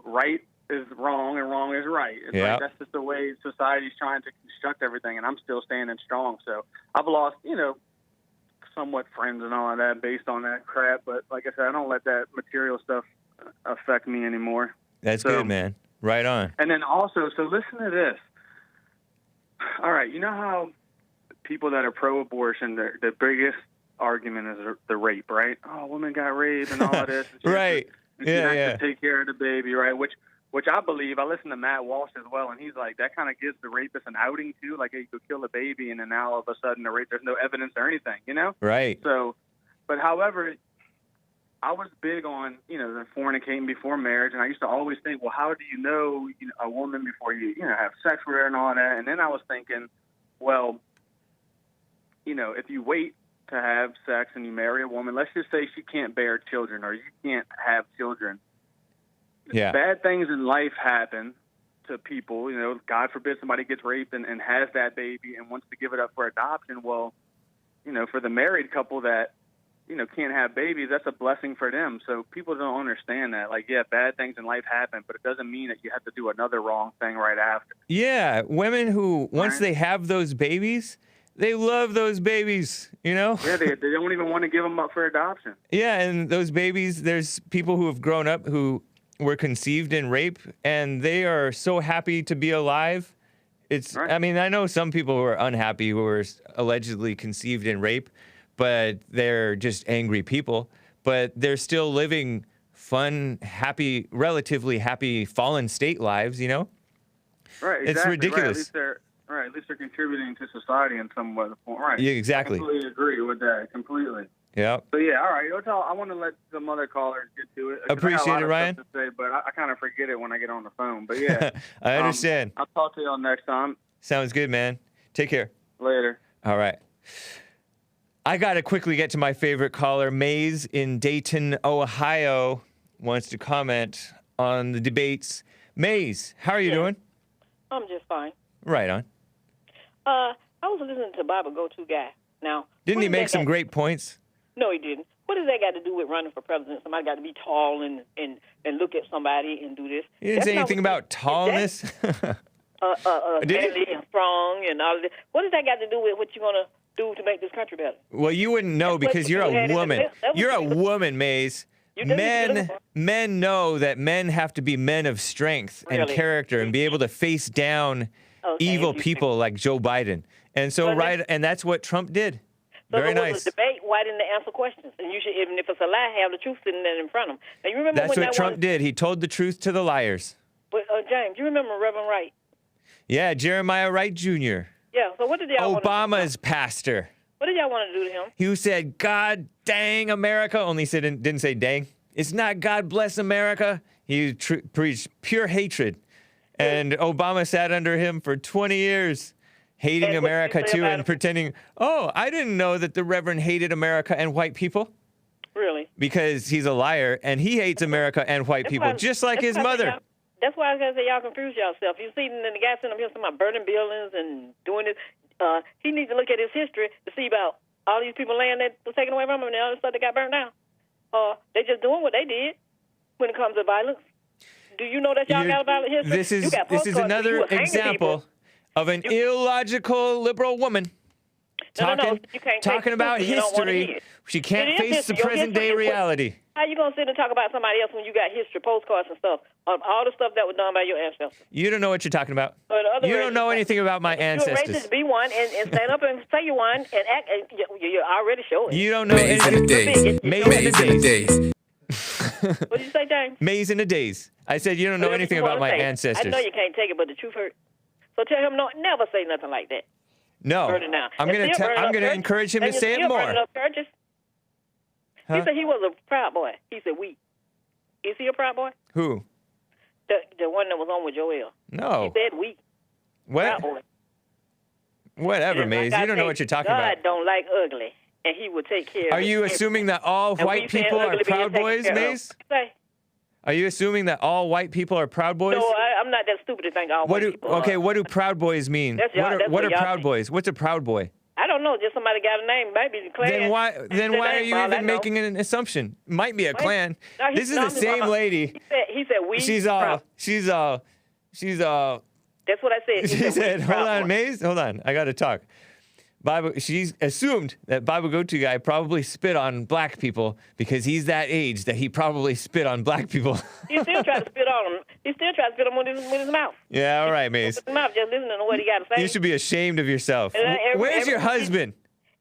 right is wrong and wrong is right. It's like that's just the way society's trying to construct everything, and I'm still standing strong. So I've lost, somewhat friends and all of that based on that crap. But like I said, I don't let that material stuff affect me anymore. That's good, man. Right on. And then also, so listen to this. All right, you know how people that are pro-abortion, the biggest argument is the rape, right? Oh, women got raped and all of this. Right. She has to take care of the baby, right? Which I believe. I listen to Matt Walsh as well, and he's like, that kind of gives the rapist an outing too. Like, hey, you could kill a baby, and then now all of a sudden there's no evidence or anything, Right. So, but however, I was big on, the fornicating before marriage, and I used to always think, well, how do you know, a woman before you, have sex with her and all that? And then I was thinking, well, if you wait to have sex and you marry a woman, let's just say she can't bear children or you can't have children. Yeah. Bad things in life happen to people. God forbid somebody gets raped and has that baby and wants to give it up for adoption. Well, for the married couple that, can't have babies, that's a blessing for them. So people don't understand that. Like, yeah, bad things in life happen, but it doesn't mean that you have to do another wrong thing right after. Yeah, women who, once they have those babies, they love those babies, Yeah, they don't even want to give them up for adoption. Yeah, and those babies, there's people who have grown up who were conceived in rape, and they are so happy to be alive. I mean, I know some people who are unhappy who were allegedly conceived in rape, but they're just angry people. But they're still living fun, happy, relatively happy fallen state lives, Right, exactly. It's ridiculous. Right, at least they're contributing to society in some way. Right. Yeah, exactly. I completely agree with that, completely. Yeah. So, yeah, all right. I want to let some other callers get to it. Appreciate it, Ryan. To say, but I kind of forget it when I get on the phone. But, yeah. I understand. I'll talk to y'all next time. Sounds good, man. Take care. Later. All right. I got to quickly get to my favorite caller, Maze in Dayton, Ohio. wants to comment on the debates. Maze, how are you doing? I'm just fine. Right on. I was listening to Bible Go-To guy. Now, didn't he make some great points? No, he didn't. What does that got to do with running for president? Somebody got to be tall and look at somebody and do this. He didn't say anything about tallness. Manly and strong and all of this. What does that got to do with what you're going to do to make this country better? Well, you wouldn't know because you're a woman. You're a woman, Maze. Men know that men have to be men of strength and character and be able to face down evil people like Joe Biden. And so, and that's what Trump did. So Very if it nice. was a debate, why didn't they answer questions? And you should, even if it's a lie, have the truth sitting there in front of them. Now, you remember That's when what Trump did. He told the truth to the liars. But, James, you remember Reverend Wright? Yeah, Jeremiah Wright Jr. Yeah, so what did y'all want to do? Obama's pastor. What did y'all want to do to him? He said, God dang America. Only said, didn't say dang. It's not God bless America. He preached pure hatred. And Obama sat under him for 20 years. Hating America, too, and pretending, oh, I didn't know that the Reverend hated America and white people. Really? Because he's a liar, and he hates America and white people, just like his mother. That's why I was going to say y'all confuse yourself. You see, and the guy sitting up here talking about burning buildings and doing this. He needs to look at his history to see about all these people land that was taken away from him and all the stuff that got burned down. They're just doing what they did when it comes to violence. Do you know that y'all got a violent history? This is another example of an illogical liberal woman talking about history. She can't face the present day reality. How you gonna sit and talk about somebody else when you got history, postcards and stuff, of all the stuff that was done by your ancestors? You don't know what you're talking about. You don't know anything about my ancestors. You're racist, be one, and stand up and say you one, and act. And you're already showing. You don't know anything. Maze in the days. What did you say, James? Maze in the days. I said you don't know anything about my ancestors. I know you can't take it, but the truth hurts. So tell him never say nothing like that. No, I'm gonna encourage him to say it more. He said he was a Proud Boy. He said we. Is he a Proud Boy? Who? The one that was on with Joel. No. He said we. What? Whatever, Maze. You don't know what you're talking about. God don't like ugly, and he will take care of it. Are you assuming that all white people are Proud Boys, Maze? Are you assuming that all white people are Proud Boys? No, I'm not that stupid to think all white people are. Okay, what do Proud Boys mean? What are Proud Boys? What's a Proud Boy? I don't know. Just somebody got a name. Maybe the clan. Then why are you even making an assumption? Might be a clan. This is the same lady. He said we. She's all. That's what I said. She said, hold on, Maze. Hold on. I got to talk. She's assumed that Bible Go-To guy probably spit on black people because he's that age that he probably spit on black people. He still tries to spit on them. He still tries to spit on them with his mouth. Yeah, all right, Maze. With his mouth, just listening to what he got to say. You should be ashamed of yourself. Where's your husband?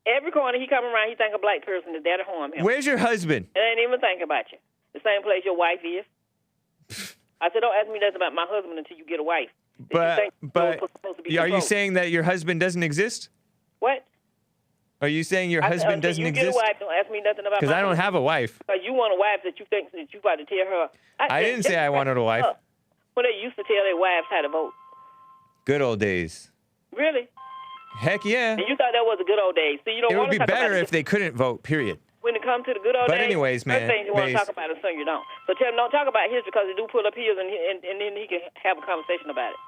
Every corner he come around, he think a black person is there to harm him. Where's your husband? And ain't even think about you. The same place your wife is. I said, don't ask me nothing about my husband until you get a wife. But are you saying that your husband doesn't exist? What? Are you saying your husband doesn't exist? You get a wife, don't ask me nothing about because I don't have a wife. Because you want a wife that you think that you about to tell her. I didn't say I wanted a wife. Well, they used to tell their wives how to vote. Good old days. Really? Heck yeah. And you thought that was the good old days. So you don't it would be better if they couldn't vote, period. When it comes to the good old days. But anyways, man. First thing you want to talk about is something you don't. So tell him don't talk about his because he do pull up his and then he can have a conversation about it.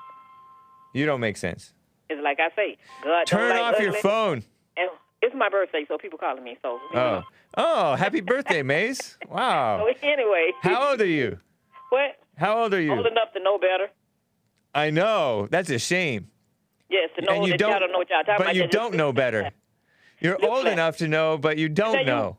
You don't make sense. It's like I say. God Turn off your phone. And it's my birthday, so people calling me. So. Oh, happy birthday, Maze. Wow. So anyway. How old are you? What? How old are you? Old enough to know better. I know. That's a shame. Yes, to know that y'all don't know what y'all talking about. But you don't know better. You're old enough to know, but you don't know.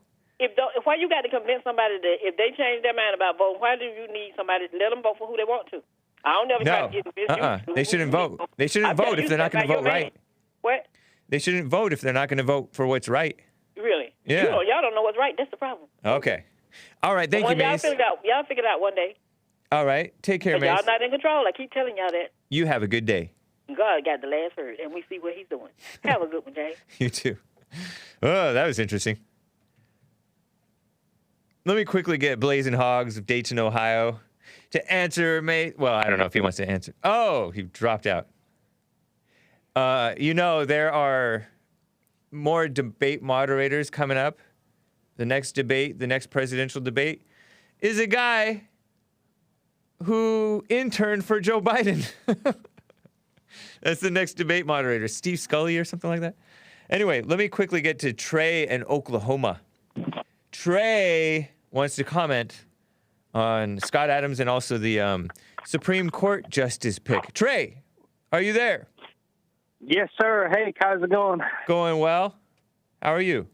Why you got to convince somebody that if they change their mind about voting, why do you need somebody to let them vote for who they want to? I don't never try to get convinced you. They shouldn't vote. They shouldn't vote if they're not going to vote right. What? They shouldn't vote if they're not going to vote for what's right. Really? Yeah. Y'all don't know what's right. That's the problem. Okay. All right. Thank you, Mace. Y'all figure it out one day. All right. Take care, Mace. Y'all not in control. I keep telling y'all that. You have a good day. God got the last word, and we see what he's doing. Have a good one, James. You too. Oh, that was interesting. Let me quickly get Blazing Hawgs of Dayton, Ohio, to answer Well, I don't know if he wants to answer. Oh, he dropped out. There are more debate moderators coming up. The next presidential debate, is a guy who interned for Joe Biden. That's the next debate moderator, Steve Scully or something like that. Anyway, let me quickly get to Trey in Oklahoma. Trey wants to comment on Scott Adams and also the Supreme Court justice pick. Trey, are you there? Yes, sir. Hey, how's it going? Going well. How are you?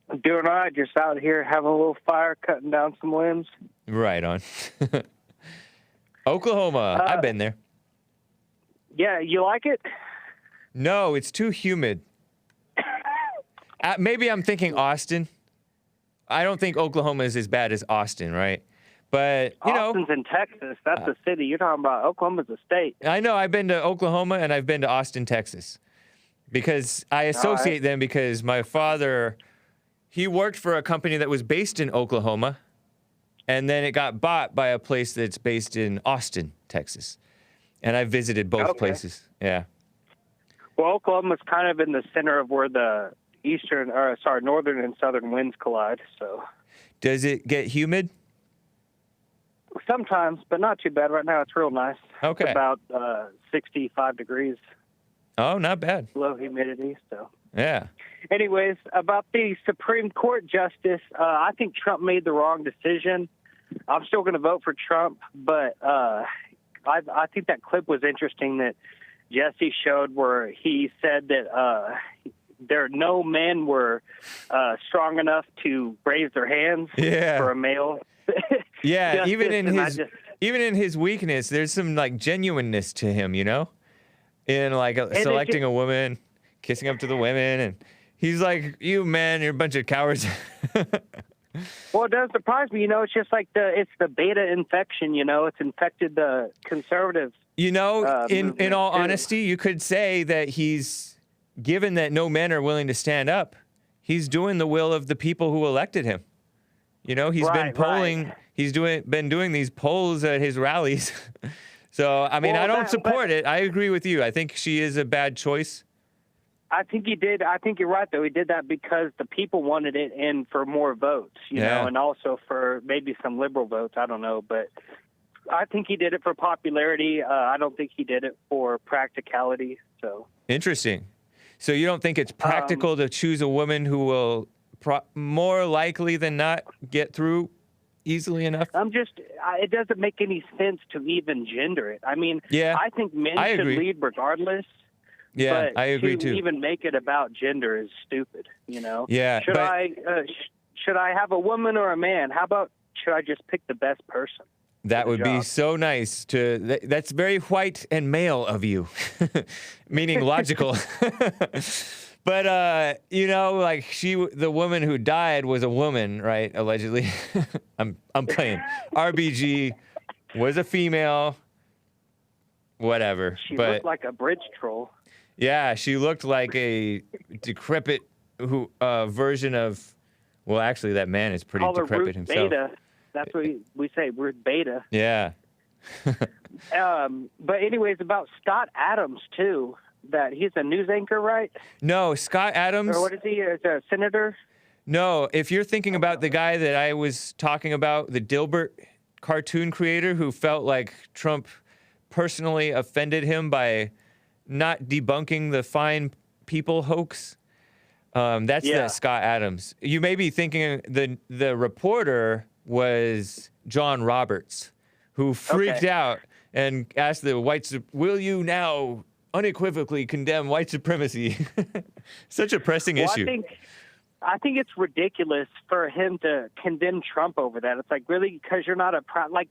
I'm doing all right. Just out here having a little fire, cutting down some limbs. Right on. Oklahoma. I've been there. Yeah, you like it? No, it's too humid. Maybe I'm thinking Austin. I don't think Oklahoma is as bad as Austin, right? But, you Austin's in Texas. That's a city. You're talking about Oklahoma's a state. I know. I've been to Oklahoma and I've been to Austin, Texas. Because I associate them because my father, he worked for a company that was based in Oklahoma. And then it got bought by a place that's based in Austin, Texas. And I visited both places. Yeah. Well, Oklahoma's kind of in the center of where the northern and southern winds collide. So, does it get humid? Sometimes, but not too bad. Right now, it's real nice. Okay. It's about 65 degrees. Oh, not bad. Low humidity. So. Yeah. Anyways, about the Supreme Court justice, I think Trump made the wrong decision. I'm still going to vote for Trump, but I think that clip was interesting that Jesse showed where he said that no men were strong enough to raise their hands for a male. Yeah, even in his weakness, there's some like genuineness to him, you know, in like selecting a woman, kissing up to the women, and he's like, "You men, you're a bunch of cowards." Well, it does surprise me. You know, it's just like it's the beta infection. You know, it's infected the conservatives. You know, in all honesty, you could say that he's, given that no men are willing to stand up, he's doing the will of the people who elected him. You know, he's been polling. Right. He's been doing these polls at his rallies. So, I mean, I don't support it. I agree with you. I think she is a bad choice. I think he did. I think you're right, though. He did that because the people wanted it and for more votes, you know, and also for maybe some liberal votes. I don't know. But I think he did it for popularity. I don't think he did it for practicality. So interesting. So you don't think it's practical to choose a woman who will more likely than not get through easily enough? It doesn't make any sense to even gender it. I mean, I think men should lead regardless. Yeah, but I agree too. To even make it about gender is stupid, you know? Yeah. Should I have a woman or a man? How about should I just pick the best person? That would be so nice to. That's very white and male of you, meaning logical. But you know, like the woman who died was a woman, right? Allegedly. I'm playing. RBG was a female. Whatever. She looked like a bridge troll. Yeah, she looked like a decrepit version of. Well, actually, that man is pretty decrepit himself. Beta. That's what we say. We're beta. Yeah. But anyways, about Scott Adams too. That he's a news anchor, right? No, Scott Adams. Or what is he? Is a senator? No, if you're thinking about the guy that I was talking about, the Dilbert cartoon creator who felt like Trump personally offended him by not debunking the fine people hoax. That's the Scott Adams. You may be thinking the reporter was John Roberts, who freaked out and asked the whites, "Will you now unequivocally condemn white supremacy?" Such a pressing issue. I think it's ridiculous for him to condemn Trump over that. It's like, really, because you're not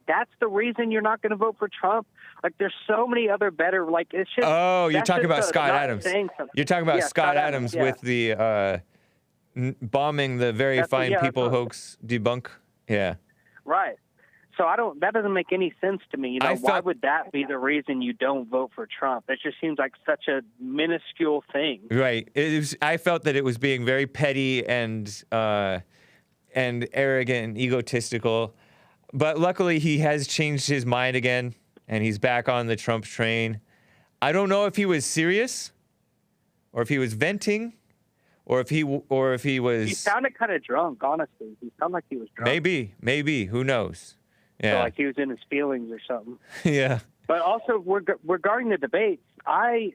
that's the reason you're not going to vote for Trump. Like, there's so many other better, like, it's just. Oh, you're talking about Scott Adams. You're talking about Scott Adams with the bombing the very fine people hoax debunk. Yeah. Right. So that doesn't make any sense to me. You know, why would that be the reason you don't vote for Trump? It just seems like such a minuscule thing. Right. I felt that it was being very petty and arrogant and egotistical. But luckily, he has changed his mind again, and he's back on the Trump train. I don't know if he was serious, or if he was venting, or if he was. He sounded kind of drunk, honestly. He sounded like he was drunk. Maybe. Who knows? Yeah. So like he was in his feelings or something. Yeah. But also regarding the debates, I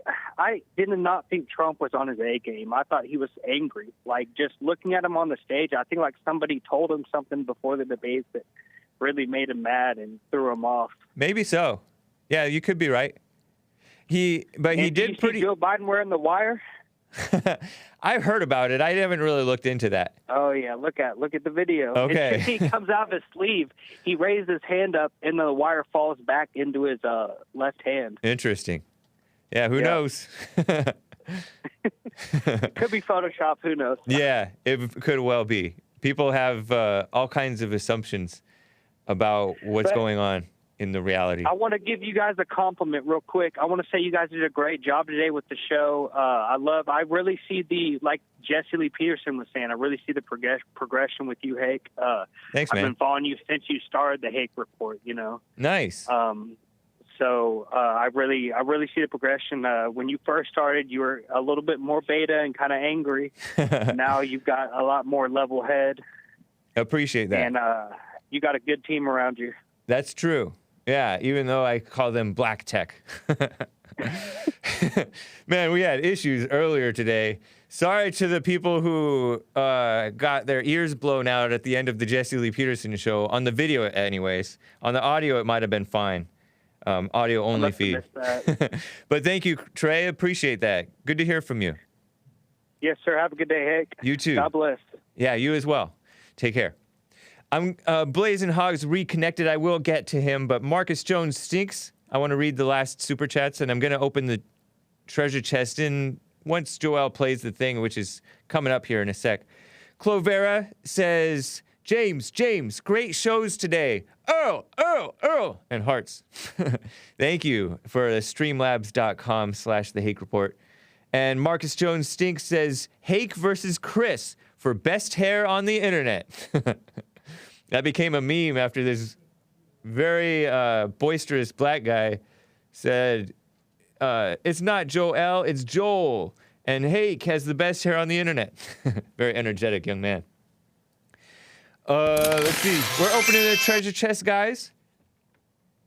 did not think Trump was on his A game. I thought he was angry. Like just looking at him on the stage, I think like somebody told him something before the debates that really made him mad and threw him off. Maybe so. Yeah, you could be right. He did pretty. See Joe Biden wearing the wire? I've heard about it. I haven't really looked into that. Oh yeah, look at the video. Okay. He comes out of his sleeve. He raised his hand up, and the wire falls back into his left hand. Interesting. Yeah, who knows? It could be Photoshop. Who knows? Yeah, it could well be. People have all kinds of assumptions about what's going on in the reality. I want to give you guys a compliment real quick. I want to say you guys did a great job today with the show. I really see like Jesse Lee Peterson was saying, I really see the progression with you, Hake. Thanks, man. I've been following you since you started the Hake Report, you know. Nice. So I really see the progression. When you first started, you were a little bit more beta and kind of angry. Now you've got a lot more level head. Appreciate that. And you got a good team around you. That's true. Yeah, even though I call them black tech. Man, we had issues earlier today. Sorry to the people who got their ears blown out at the end of the Jesse Lee Peterson show. On the video, anyways. On the audio, it might have been fine. Audio only feed. But thank you, Trey. Appreciate that. Good to hear from you. Yes, sir. Have a good day, Hake. You too. God bless. Yeah, you as well. Take care. I'm Blazing Hawgs reconnected. I will get to him, but Marcus Jones stinks. I want to read the last super chats, and I'm going to open the treasure chest in once Joel plays the thing, which is coming up here in a sec. Clovera says, James, great shows today. Earl, and hearts. Thank you for the streamlabs.com/the Hake Report. And Marcus Jones Stinks says, Hake versus Chris for best hair on the internet. That became a meme after this very boisterous black guy said, it's not Joel, it's Joel. And Hake has the best hair on the internet. Very energetic young man. Let's see. We're opening the treasure chest, guys.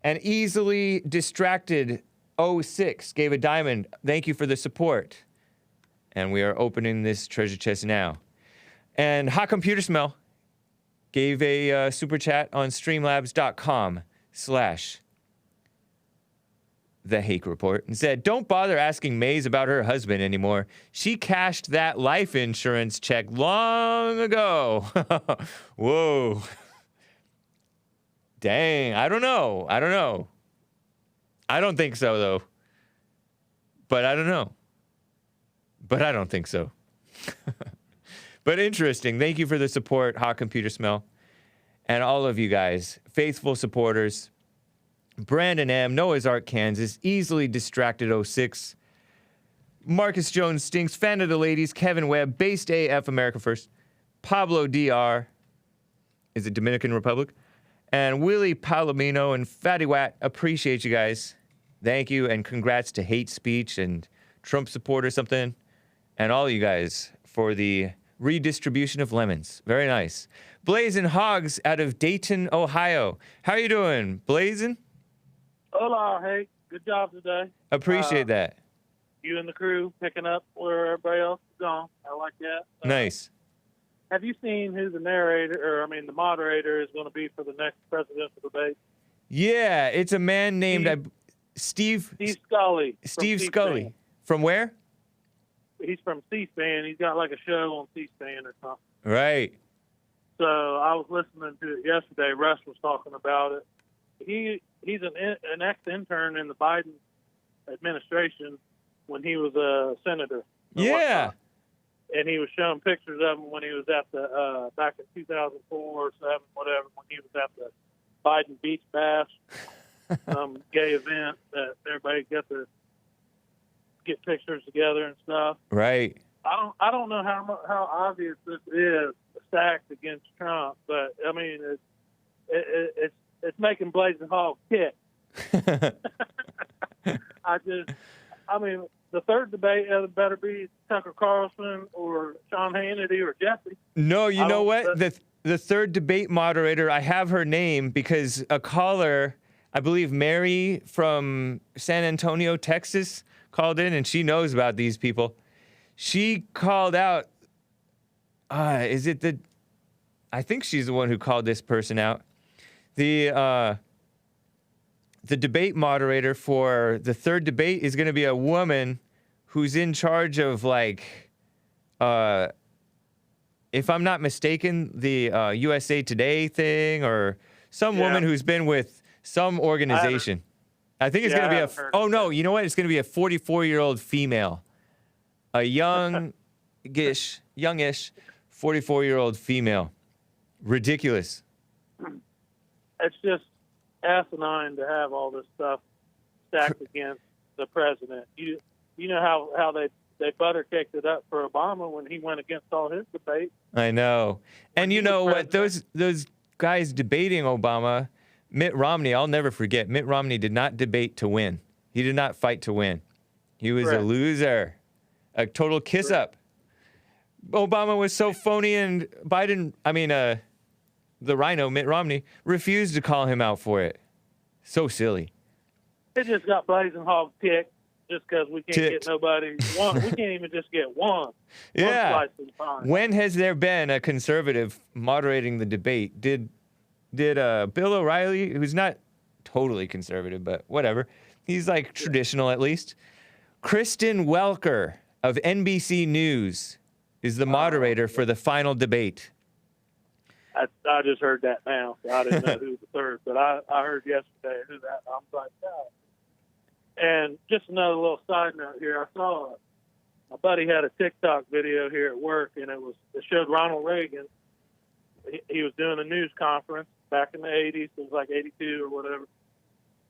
And easily distracted 06 gave a diamond. Thank you for the support. And we are opening this treasure chest now. And Hot Computer Smell gave a super chat on streamlabs.com/the Hake Report and said, don't bother asking Maze about her husband anymore. She cashed that life insurance check long ago. Whoa. Dang, I don't know. I don't think so, though. But I don't know. But I don't think so. But interesting. Thank you for the support, Hot Computer Smell. And all of you guys, faithful supporters. Brandon M., Noah's Ark, Kansas, easily distracted 06. Marcus Jones Stinks, fan of the ladies. Kevin Webb, based AF, America First. Pablo DR, is it Dominican Republic? And Willie Palomino and Fatty Watt, appreciate you guys. Thank you, and congrats to Hate Speech and Trump Support or something. And all you guys for the redistribution of lemons. Very nice. Blazing Hawgs out of Dayton, Ohio. How you doing, Blazing? Hola, Hake. Good job today. Appreciate that. You and the crew picking up where everybody else is gone. I like that. Nice. Have you seen who the the moderator is going to be for the next presidential debate? Yeah, it's a man named Steve Scully. Steve Scully. From where? He's from C-SPAN. He's got like a show on C-SPAN or something. Right. So I was listening to it yesterday. Russ was talking about it. He's an ex-intern in the Biden administration when he was a senator. Yeah. And he was showing pictures of him when he was at the back in 2004 or 7, whatever, when he was at the Biden Beach Bash, gay event that everybody got to get pictures together and stuff. Right. I don't know how obvious this is stacked against Trump, but I mean it's making Blazing Hawg kick. the third debate either better be Tucker Carlson or Sean Hannity or Jesse. No, you know what? The third debate moderator, I have her name because a caller, I believe Mary from San Antonio, Texas, called in, and she knows about these people. She called out, I think she's the one who called this person out. The debate moderator for the third debate is going to be a woman who's in charge of, like, if I'm not mistaken, the USA Today thing, or some woman who's been with some organization. I think it's going to be you know what? It's going to be a 44-year-old female. A youngish 44-year-old female. Ridiculous. It's just asinine to have all this stuff stacked against the president. You know how they buttercaked it up for Obama when he went against all his debates. I know. And you know what? Those guys debating Obama, Mitt Romney, I'll never forget. Mitt Romney did not debate to win. He did not fight to win. He was a loser. A total kiss up. Obama was so phony, and Biden, the rhino, Mitt Romney, refused to call him out for it. So silly. It just got Blazing Hog ticked just because we can't get nobody. We can't even just get one. Yeah. One slice of the pie. When has there been a conservative moderating the debate? Did Bill O'Reilly, who's not totally conservative, but whatever, he's like traditional at least. Kristen Welker of NBC News is the moderator for the final debate. I just heard that now, so I didn't know who was the third, but I heard yesterday who that. I'm like, oh. And just another little side note here, I saw my buddy had a TikTok video here at work, and it showed Ronald Reagan. He was doing a news conference back in the 80s. It was like 82 or whatever,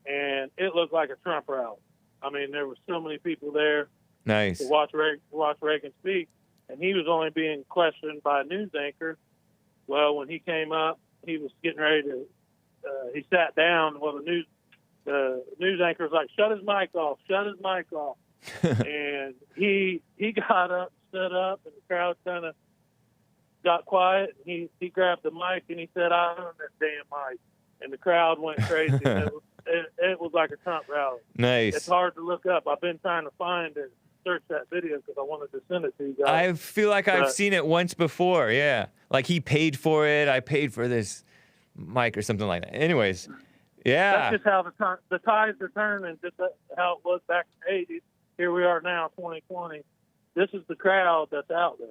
and it looked like a Trump rally. I mean, there were so many people there. Nice. To watch Reagan speak, and he was only being questioned by a news anchor. Well, when he came up, he was getting ready to. He sat down. Well, the news anchor was like, "Shut his mic off! Shut his mic off!" And he got up, stood up, and the crowd kind of got quiet. And he grabbed the mic and he said, "I own that damn mic," and the crowd went crazy. It was like a Trump rally. Nice. It's hard to look up. I've been trying to find it. Search that video because I wanted to send it to you guys. I feel like I've seen it once before. Yeah, like he paid for it. I paid for this mic or something like that. Anyways, yeah. That's just how the tides are turning. Just how it was back in the 80s. Here we are now, 2020. This is the crowd that's out there.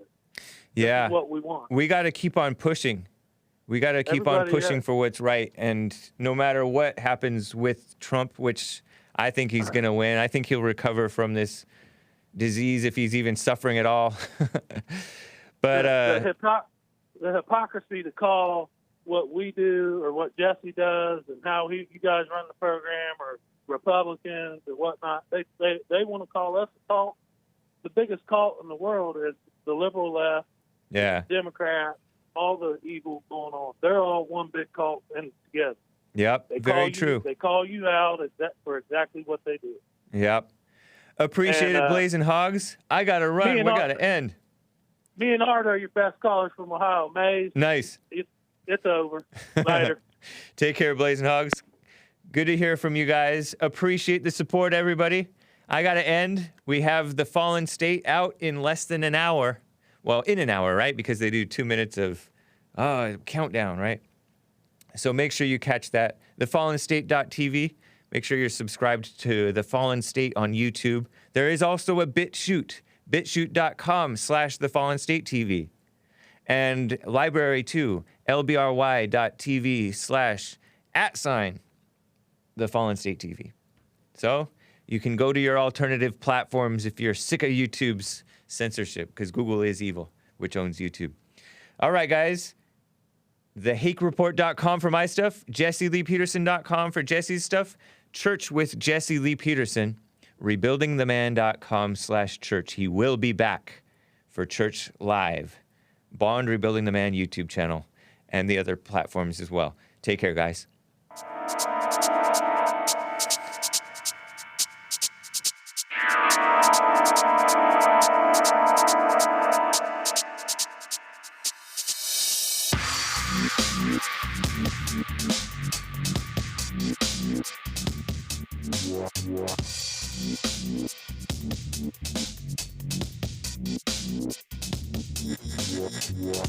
Yeah. This is what we want. We got to keep on pushing. We got to keep on pushing for what's right. And no matter what happens with Trump, which I think he's going to win, I think he'll recover from this disease if he's even suffering at all. But the hypocrisy to call what we do or what Jesse does and how you guys run the program or Republicans or whatnot, they want to call us a cult. The biggest cult in the world is the liberal left, Democrat, all the evil going on. They're all one big cult and together. Yep, very true. They call you out for exactly what they do. Yep. Appreciate it, Blazing Hogs. I got to run. We got to end. Me and Art are your best callers from Ohio. Mays. Nice. It's over. Later. Take care, Blazing Hogs. Good to hear from you guys. Appreciate the support, everybody. I got to end. We have The Fallen State out in less than an hour. Well, in an hour, right? Because they do 2 minutes of countdown, right? So make sure you catch that. TheFallenState.tv. Make sure you're subscribed to The Fallen State on YouTube. There is also a BitChute, bitchute.com/TheFallenStateTV. And library too, lbry.tv/@TheFallenStateTV. So you can go to your alternative platforms if you're sick of YouTube's censorship, because Google is evil, which owns YouTube. All right, guys. TheHakeReport.com for my stuff, JesseLeePeterson.com for Jesse's stuff, Church with Jesse Lee Peterson, RebuildingTheMan.com/church. He will be back for Church Live, Bond Rebuilding the Man YouTube channel, and the other platforms as well. Take care, guys. Yeah.